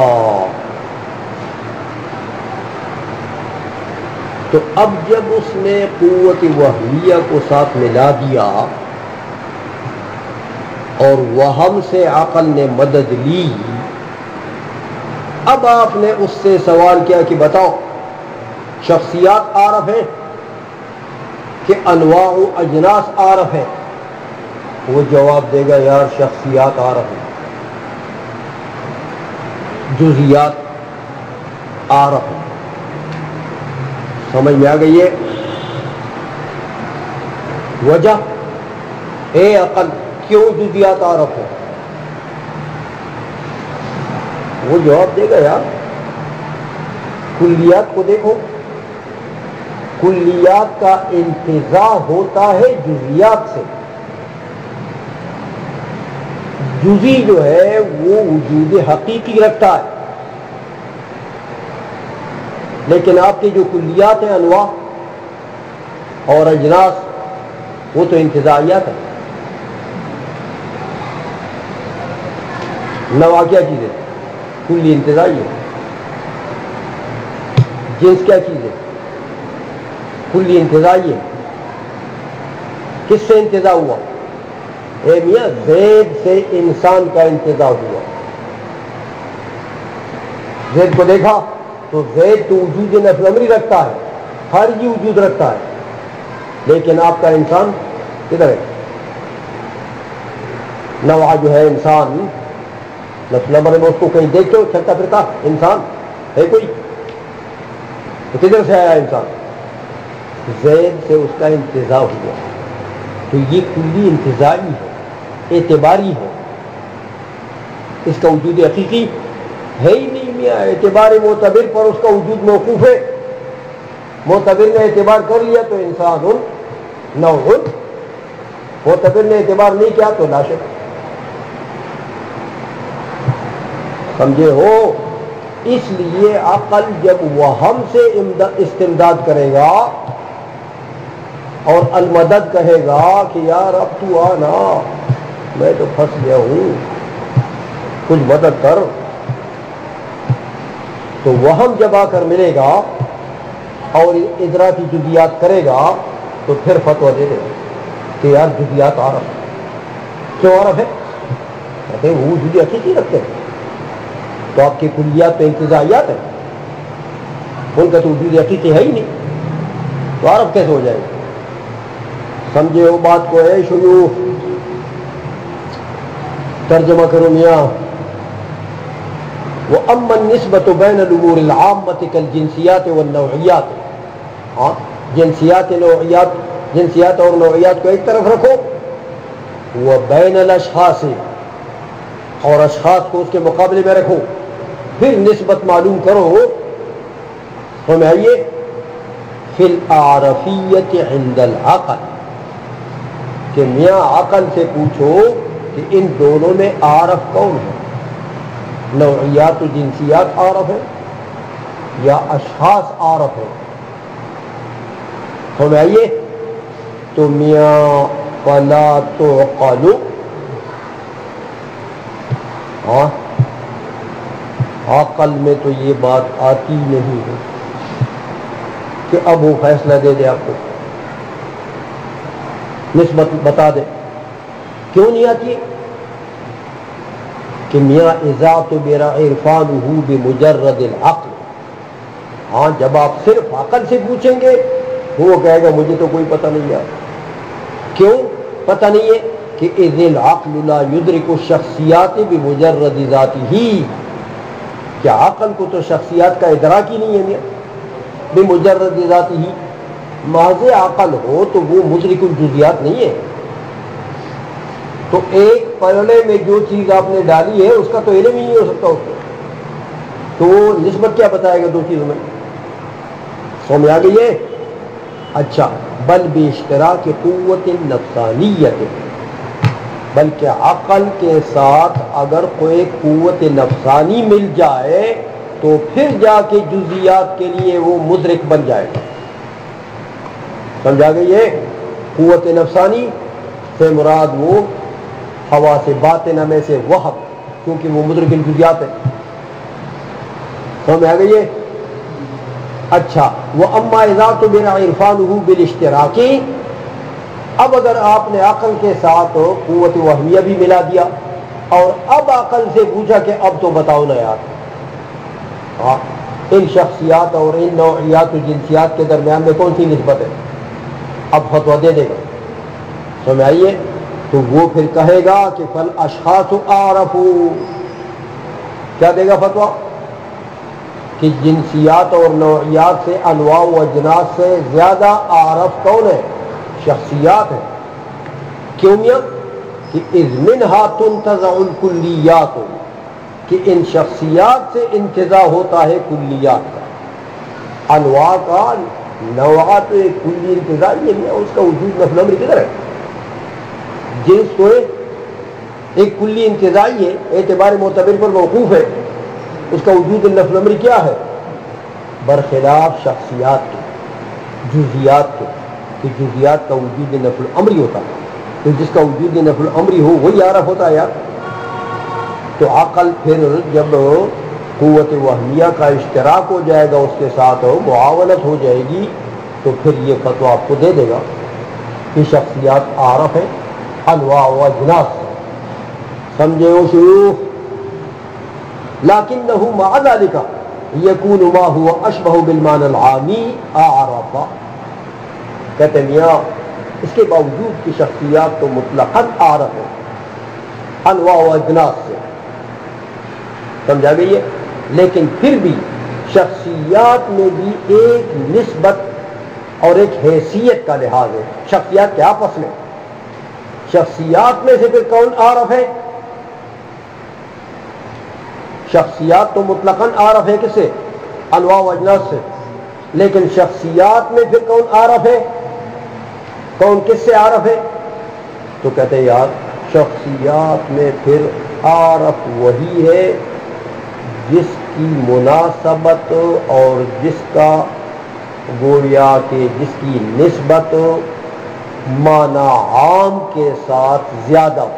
تو اب جب اس نے قوت وہمیہ کو ساتھ ملا دیا اور وہم سے عقل نے مدد لی، اب آپ نے اس سے سوال کیا کہ بتاؤ شخصیات عارف ہیں کہ انواع و اجناس عارف ہیں؟ وہ جواب دے گا یار شخصیات عارف ہیں، جزیات عارف ہیں. سمجھ میں آ گئی ہے؟ وجہ اے عقل کیوں جزیات عارف ہے؟ وہ جواب دے گا یار کلیات کو دیکھو، کلیات کا انتزاع ہوتا ہے جزیات سے. جزی جو ہے وہ وجود حقیقی رکھتا ہے، لیکن آپ کی جو کلیات ہیں انواع اور اجناس وہ تو انتزاعیات ہیں. نوع کیا چیز ہے؟ کلی انتزاعی ہے. جنس کیا چیز ہے؟ کلی انتزاعی ہے. کس سے انتزاع ہوا؟ اے میاں زید سے انسان کا انتزاع ہوا. زید کو دیکھا تو زید تو وجود نفس امری رکھتا ہے، خارجی وجود رکھتا ہے، لیکن آپ کا انسان کدھر ہے؟ نوع جو ہے انسان نفس امر میں اس کو کہیں دیکھتے ہو چلتا پھرتا انسان ہے کوئی؟ تو کدھر سے آیا انسان؟ زید سے اس کا انتزاع ہوا. تو یہ کلی انتزاعی ہے، اعتباری ہے، اس کا وجود حقیقی ہے ہی نہیں. میاں اعتبار معتبر پر اس کا وجود موقوف ہے. معتبر نے اعتبار کر لیا تو انسان نوع، معتبر نے اعتبار نہیں کیا تو لا شک. سمجھے ہو؟ اس لیے عقل جب وہم سے استمداد کرے گا اور المدد کہے گا کہ یار اب تو آنا میں تو پھنس گیا ہوں کچھ مدد کر، تو وہم جب آ کر ملے گا اور ادراکی جزیات کرے گا تو پھر فتویٰ دے دے کہ یار جزیات عارف ہے. کیوں عارف ہے؟ کہتے ہیں وہ جزی حقیقی رکھتے ہیں، تو آپ کی کلیات پہ انتزاعیات ہیں، ان کا تو وجود حقیقی ہے ہی نہیں، تو عارف کیسے ہو جائے گا؟ سمجھے وہ بات کو ہے شیوخ؟ ترجمہ کرو میاں. وَأَمَّا النِّسْبَةُ بَيْنَ الْأُمُورِ الْعَامَّةِ كَالْجِنسِيَّاتِ وَالنَّوْعِيَّاتِ. ہاں جنسیات اور نوعیات کو ایک طرف رکھو. وَبَيْنَ الْأَشْخَاصِ اور اشخاص کو اس کے مقابلے میں رکھو. پھر نسبت معلوم کرو. ہمیں آئیے فی العرفیت عند العقل کہ میاں عقل سے پوچھو کہ ان دونوں میں عارف کون ہے. نوعیات و جنسیات عارف ہے یا اشخاص عارف ہے. ہمیں آئیے تو میاں فلا تعقل. ہاں عقل میں تو یہ بات آتی نہیں ہے کہ اب وہ فیصلہ دے دے آپ کو نسبت بتا دے. کیوں نہیں آتی کہ میاں اذا اعتبر عرفانہ بمجرد العقل. ہاں جب آپ صرف عقل سے پوچھیں گے وہ کہے گا مجھے تو کوئی پتہ نہیں ہے. کیوں پتہ نہیں ہے کہ اذ العقل لا یدرک الشخصیات بمجرد ذاتہ. کیا عقل کو تو شخصیات کا ادراک ہی نہیں ہے میاں بمجرد ذاتہ. محض عقل ہو تو وہ مدرک الجزیات نہیں ہے. تو ایک پلڑے میں جو چیز آپ نے ڈالی ہے اس کا تو علم ہی نہیں ہو سکتا اس کو. تو نسبت کیا بتائے گا دو چیزوں میں؟ سمجھ آ گئی ہے؟ اچھا بل باشتراک قوت نفسانیت. بلکہ عقل کے ساتھ اگر کوئی قوت نفسانی مل جائے تو پھر جا کے جزیات کے لیے وہ مدرک بن جائے گا. سمجھا گئی ہے؟ قوت نفسانی سے مراد وہ حواس باطنہ میں سے وہم، کیونکہ وہ مدرک الجزیات ہے. سمجھ آ گئی ہے؟ اچھا وَأَمَّا إِذَا اعْتُبِرَ عِرْفَانُهُ بِالِاشْتِرَاكِ. اب اگر آپ نے عقل کے ساتھ قوت وہمیہ بھی ملا دیا اور اب عقل سے پوچھا کہ اب تو بتاؤ نا یار ان شخصیات اور ان نوعیات و جنسیات کے درمیان میں کون سی نسبت ہے، اب فتویٰ دے دے گا. سمجھ آئیے؟ تو وہ پھر کہے گا کہ فالاشخاص اعرف. کیا دے گا فتویٰ؟ کہ جنسیات اور نوعیات سے انواع و اجناس سے زیادہ عارف کون ہے؟ شخصیات ہیں. کیوں میاں؟ کہ اذ منہا تنتزع الکلیات. کہ ان شخصیات سے انتزاع ہوتا ہے کلیات کا. انواع کا نوعات کلی انتزاع یہ اس کا وجود نفل امر کدھر ہے؟ جنس کو ایک کلی انتزاعی ہے، اعتبار معتبر پر موقوف ہے، اس کا وجود نفل امری کیا ہے؟ برخلاف شخصیات کے، جزیات کے. کہ جزیات کا وجود نفل امری ہوتا ہے، تو جس کا وجود نفل امری ہو وہی عارف ہوتا ہے یار. تو عقل پھر جب قوت وہمیہ کا اشتراک ہو جائے گا اس کے ساتھ معاونت ہو جائے گی تو پھر یہ فتویٰ آپ کو دے دے گا کہ شخصیات عارف ہیں انواع و اجناس. سمجھے ہو شیوخ؟ لکنہ مع ذلک یکون ما هو اشبہ بالمعنی العامی اعرف. کہتے ہیں میاں اس کے باوجود کہ شخصیات تو مطلقاً عارف ہے انواع و اجناس سے. سمجھا گئی ہے؟ لیکن پھر بھی شخصیات میں بھی ایک نسبت اور ایک حیثیت کا لحاظ ہے. شخصیات کے آپس میں، شخصیات میں سے پھر کون عارف ہے؟ شخصیات تو مطلقاً عارف ہے کس سے؟ انواع و اجناس سے. لیکن شخصیات میں پھر کون عارف ہے؟ کون کس سے عارف ہے؟ تو کہتے ہیں یار شخصیات میں پھر عارف وہی ہے جس کی مناسبت اور جس کا گویا کہ جس کی نسبت معنی عام کے ساتھ زیادہ ہو.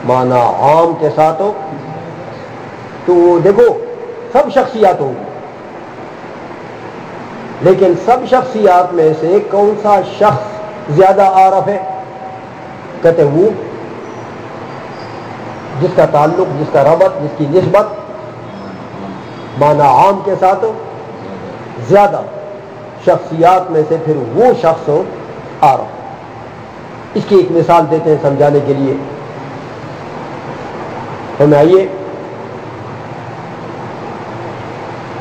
معنی عام کے ساتھ ہو تو دیکھو سب شخصیات ہوں گی، لیکن سب شخصیات میں سے کون سا شخص زیادہ عارف ہے؟ کہتے وہ جس کا تعلق، جس کا ربط، جس کی نسبت معنی عام کے ساتھ زیادہ. شخصیات میں سے پھر وہ شخص عارف. اس کی ایک مثال دیتے ہیں سمجھانے کے لیے. ہمیں آئیے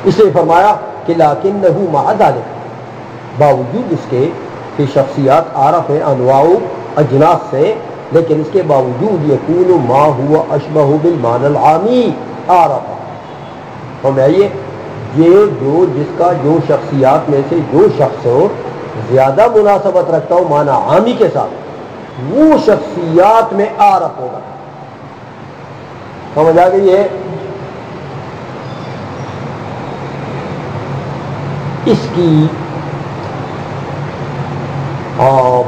اس نے فرمایا کہ لکنہ مع ذلک، باوجود اس کے کہ شخصیات عارف ہیں انواع اجناس سے، لیکن اس کے باوجود یکون ما ہوا اشبہ بالمعنی العامی عارف. ہمیں آئیے یہ جس کا جو شخصیات میں سے جو شخص ہو زیادہ مناسبت رکھتا ہو معنی عامی کے ساتھ، وہ شخصیات میں عارف ہوگا. سمجھ آ گئی ہے؟ اس کی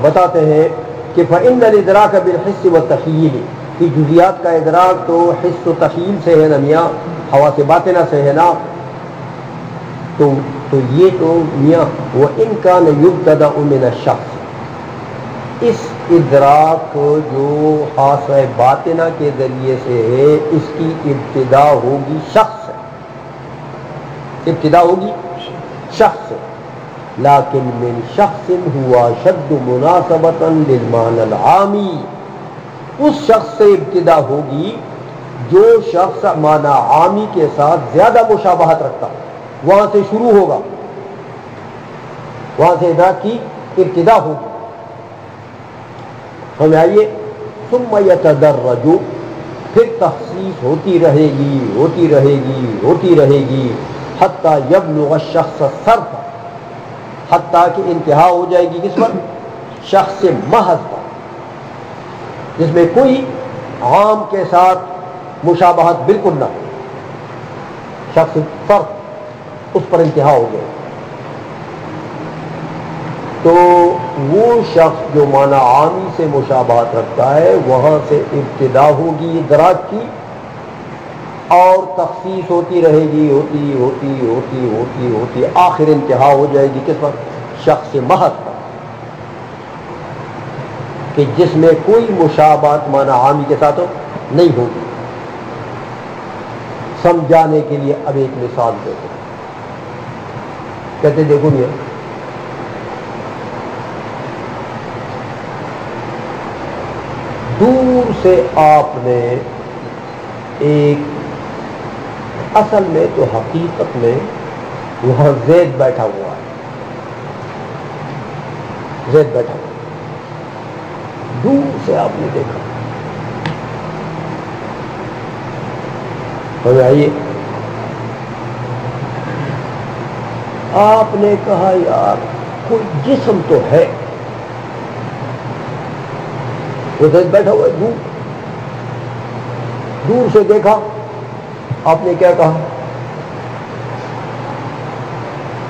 بتاتے ہیں کہ فإن الادراک بالحس والتخیل، کہ جزیات کا ادراک تو حس و تخیل سے ہے نا میاں، حواس باطنہ سے ہے نا. تو یہ تو میاں وإن كان يبتدأ من الشخص، اس ادراک جو حواس باطنہ کے ذریعے سے ہے اس کی ابتدا ہوگی شخص سے، ابتدا ہوگی شخص سے. لیکن من شخص ہوا شد مناسبتا للمعنی العامی، اس شخص سے ابتدا ہوگی جو شخص معنی عامی کے ساتھ زیادہ مشابہت رکھتا، وہاں سے شروع ہوگا، وہاں سے ادراک کی ابتدا ہوگی. ہمیں آئیے ثم یتدرج، پھر تخصیص ہوتی رہے گی ہوتی رہے گی ہوتی رہے گی حتی یبلغ الشخص الصرف، حتیٰ کہ انتہا ہو جائے گی کس پر؟ شخص محض پر، جس میں کوئی عام کے ساتھ مشابہت بالکل نہ ہو، شخص فرق، اس پر انتہا ہو گئے. تو وہ شخص جو معنی عامی سے مشابہت رکھتا ہے وہاں سے ابتدا ہوگی ادراک کی، اور تخصیص ہوتی رہے گی ہوتی ہوتی ہوتی ہوتی ہوتی آخر انتہا ہو جائے گی کس پر؟ شخص محض پر، کہ جس میں کوئی مشابہت معنی عامی کے ساتھ نہیں ہوگی. سمجھانے کے لیے اب ایک مثال دیتے ہیں. کہتے دیکھو میاں، دور سے آپ نے ایک، اصل میں تو حقیقت میں وہاں زید بیٹھا ہوا ہے، زید بیٹھا ہوا، دور سے آپ نے دیکھا. ہمیں آئیے آپ نے کہا یار کوئی جسم تو ہے، وہ زید بیٹھا ہوا ہے، دور سے دیکھا. آپ نے کیا کہا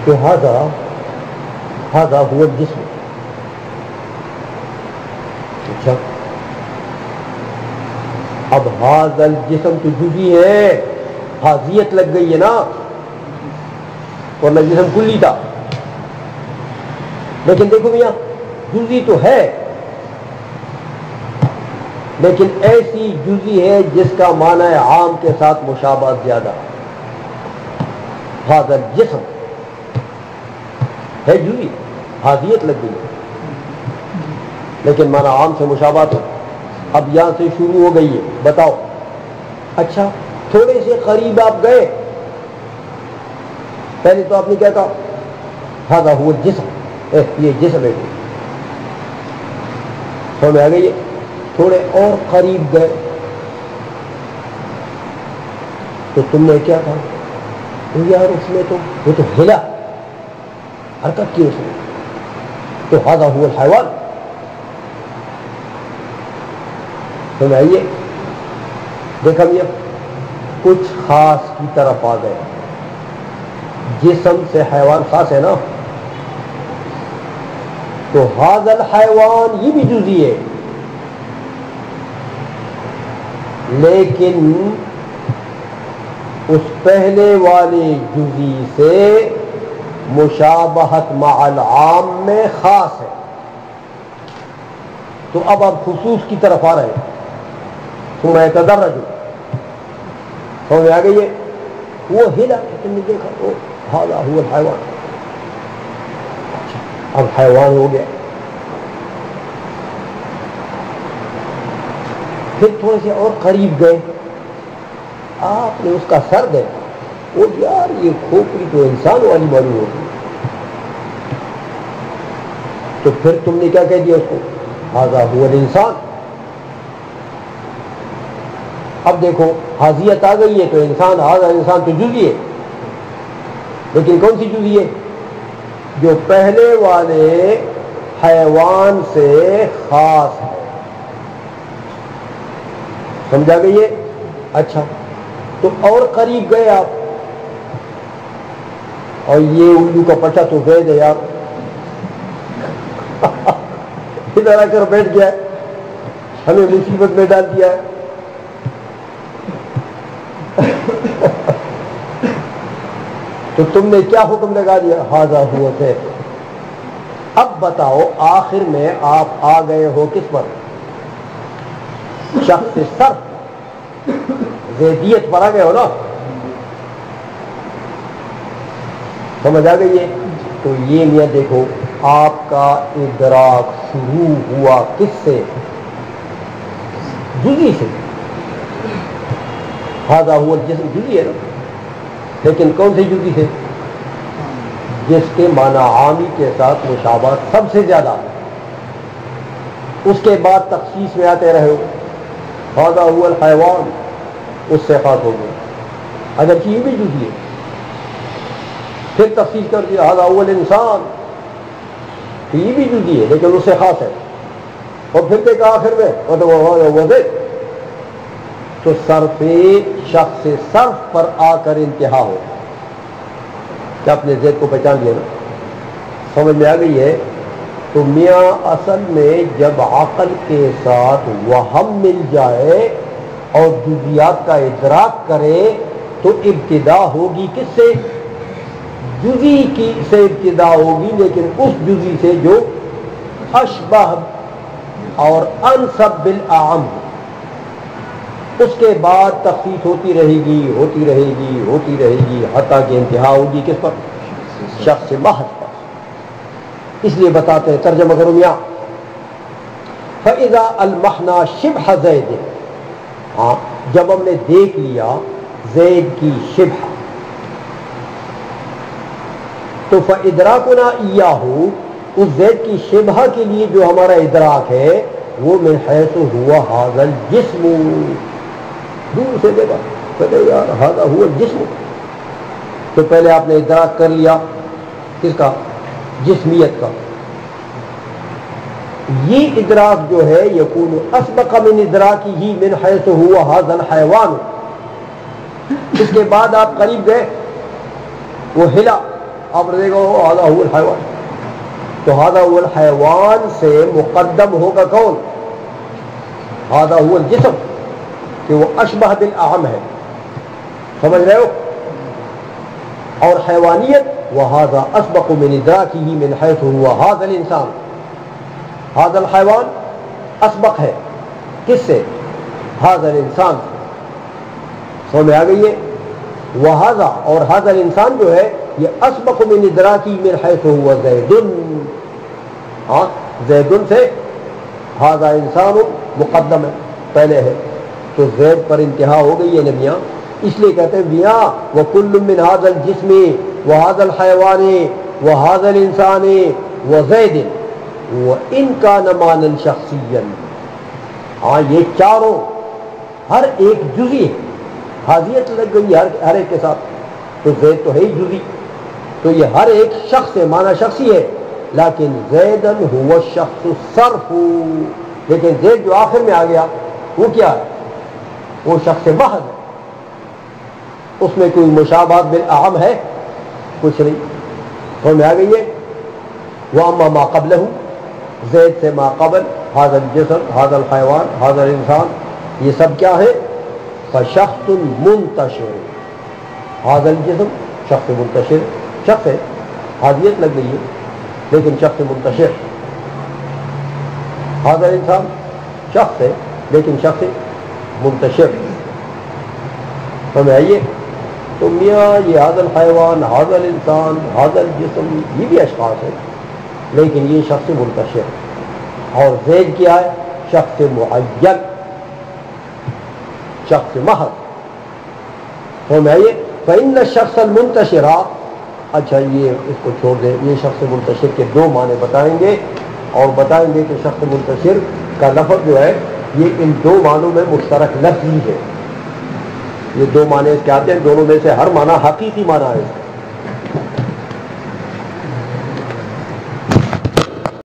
کہ ھذا هو الجسم. اچھا اب ھذا الجسم تو جزئی ہے، حاضیت لگ گئی ہے نا، ورنہ جسم کلی تھا. لیکن دیکھو میاں جزئی تو ہے، لیکن ایسی جزئی ہے جس کا معنی عام کے ساتھ مشابہت زیادہ. ھذا الجسم ہے جزئی، حاضیت لگ گئی، لیکن معنی عام سے مشابہت. اب یہاں سے شروع ہو گئی ہے، بتاؤ. اچھا تھوڑے سے قریب آپ گئے، پہلے تو آپ نے کیا کہا؟ ھذا هو الجسم، یہ جسم ہے. سمجھ آ گئی ہے؟ تھوڑے اور قریب گئے تو تم نے کیا کہا؟ یار اس میں تو وہ تو ہلا، حرکت کی اس نے، تو ھذا هو الحیوان. سمجھ آئیے؟ دیکھا بھیا کچھ خاص کی طرف آ گئے. جسم سے حیوان خاص ہے نا، تو ھذا الحیوان یہ بھی جزئی ہے، لیکن اس پہلے والے جزئی سے مشابہت مع العام میں خاص ہے. تو اب آپ خصوص کی طرف آ رہے ہیں. ثم يتدرج، سمجھ آ گئی ہے؟ وہ ہلا، تم نے دیکھا تو ھذا هو الحیوان. اب حیوان ہو گیا. پھر تھوڑے سے اور قریب گئے، آپ نے اس کا سر دیکھا، وہ یار یہ کھوپڑی تو انسان والی معلوم ہوگی، تو پھر تم نے کیا کہہ دیا اس کو؟ ھذا ھو الانسان۔ اب دیکھو حاضیت آ گئی ہے تو انسان، ھذا انسان تو جزئی ہے، لیکن کون سی جزئی ہے؟ جو پہلے والے حیوان سے خاص ہے، سمجھا گئی ہے؟ اچھا تو اور قریب گئے آپ، اور یہ الو کا پٹا تو گئے دے یار ادھر آ کر بیٹھ گیا، ہمیں مصیبت میں ڈال دیا ہے۔ تو تم نے کیا حکم لگا دیا؟ ھذا ھو زید۔ اب بتاؤ آخر میں آپ آ گئے ہو کس پر؟ شخص صرف زیدیت پر آ گئے ہو نا، سمجھ آ گئی ہے؟ تو یہ میاں دیکھو آپ کا ادراک شروع ہوا کس سے؟ جزئی سے۔ ھذا ھو الجسم جزئی ہے نا، لیکن کون سی جزئی سے؟ جس کے معنی عامی کے ساتھ مشابہت سب سے زیادہ، اس کے بعد تخصیص میں آتے رہے ہو، ھذا ھو الحیوان، اس سے خاص ہو گئے، اگرچہ یہ بھی جزئی ہے، پھر تخصیص کر دیا ھذا ھو الانسان، یہ بھی جزئی ہے لیکن اس سے خاص ہے، اور پھر دیکھا آخر میں وہ دے، تو صرف شخص صرف پر آ کر انتہا ہو۔ کیا اپنے زید کو پہچان لیا نا؟ سمجھ میں آ گئی ہے؟ تو میاں اصل میں جب عقل کے ساتھ وہم مل جائے اور جزیات کا ادراک کرے تو ابتدا ہوگی کس سے؟ جزئی کی سے ابتدا ہوگی، لیکن اس جزئی سے جو اشبہ اور انسب بالاعم، اس کے بعد تخصیص ہوتی رہے گی ہوتی رہے گی ہوتی رہے گی حتیٰ کہ انتہا ہوگی کس پر؟ شخص محض پر۔ اس لیے بتاتے ہیں، ترجمہ کرو میاں، فَإِذَا أَلْمَحْنَا شِبْحَ زَيْدٍ، ہاں جب ہم نے دیکھ لیا زید کی شبہ، تو فَإِدْرَاكُنَا إِيَّاهُ، اس زید کی شبہ کے لیے جو ہمارا ادراک ہے وہ من حیث ہوا ھذا الجسم، دور سے دیکھا کہتے یار ھذا ھو الجسم، تو پہلے آپ نے ادراک کر لیا کس کا؟ جسمیت کا۔ یہ ادراک جو ہے یکون اسبق من ادراکہ من حیث ہوا ھذا الحیوان، اس کے بعد آپ قریب گئے، وہ ہلا، آپ نے دیکھا ھذا ھو الحیوان، تو ھذا ھو الحیوان سے مقدم ہوگا کون؟ ھذا ھو الجسم، کہ وہ اشبہ بالاعم ہے، سمجھ رہے ہو؟ اور حیوانیت وَهَذَا أَسْبَقُ مِنْ إِدْرَاكِهِ مِنْ حَيْثُ هُوَ هَذَا الْإِنسان، هذا الحیوان اسبق ہے کس سے؟ هذا الانسان سے، سمجھ آ گئی ہے؟ وَهَذَا، اور هذا الانسان جو ہے یہ اسبق من ادراکی من حیث هو زید، ہاں زید سے هذا انسان مقدم ہے، پہلے ہے، تو زید پر انتہا ہو گئی ہے نبیاں، اس لیے کہتے ہیں میاں وَكُلٌّ مِّنْ هَذَا الْجِسْمِ وَهَذَا الْحَيْوَانِ وَهَذَا الْإِنسَانِ وَزَيْدٍ وَإِنْ كَانَ مَعْنًا شَخْصِيًّا، ہاں یہ چاروں ہر ایک جزئی ہے، حاضیت لگ گئی ہر ایک کے ساتھ، تو زید تو ہے ہی جزئی، تو یہ ہر ایک شخص ہے، معنی شخصی ہے، لیکن زیدن هو الشخص الصرف، لیکن زید جو آخر میں آ گیا وہ کیا ہے؟ وہ شخص محض ہے، اس میں کوئی مشابہت بالاعم ہے؟ کچھ نہیں، سمجھ میں آ گئی ہے؟ وَأَمَّا مَا قَبْلَهُ، زید سے ما قبل، ھذا الجسم، ھذا الحیوان، ھذا الانسان، یہ سب کیا ہے؟ فشخص منتشر، ھذا الجسم شخص منتشر، شخص ہے، حاضیت لگ گئی ہے لیکن شخص منتشر، ھذا الانسان شخص ہے لیکن شخص منتشر، سمجھ آئیے؟ تو میاں یہ ھذا الحیوان، ھذا الانسان، ھذا الجسم، یہ بھی اشخاص ہے لیکن یہ شخص منتشر، اور زید کیا ہے؟ شخص معین، شخص محض فرمائیے فإن الشخص المنتشر، اچھا یہ اس کو چھوڑ دیں، یہ شخص منتشر کے دو معنی بتائیں گے اور بتائیں گے کہ شخص منتشر کا لفظ جو ہے یہ ان دو معنوں میں مشترک لفظی ہے، یہ دو معنی اس کے آتے ہیں، دونوں میں سے ہر معنی حقیقی معنی ہے،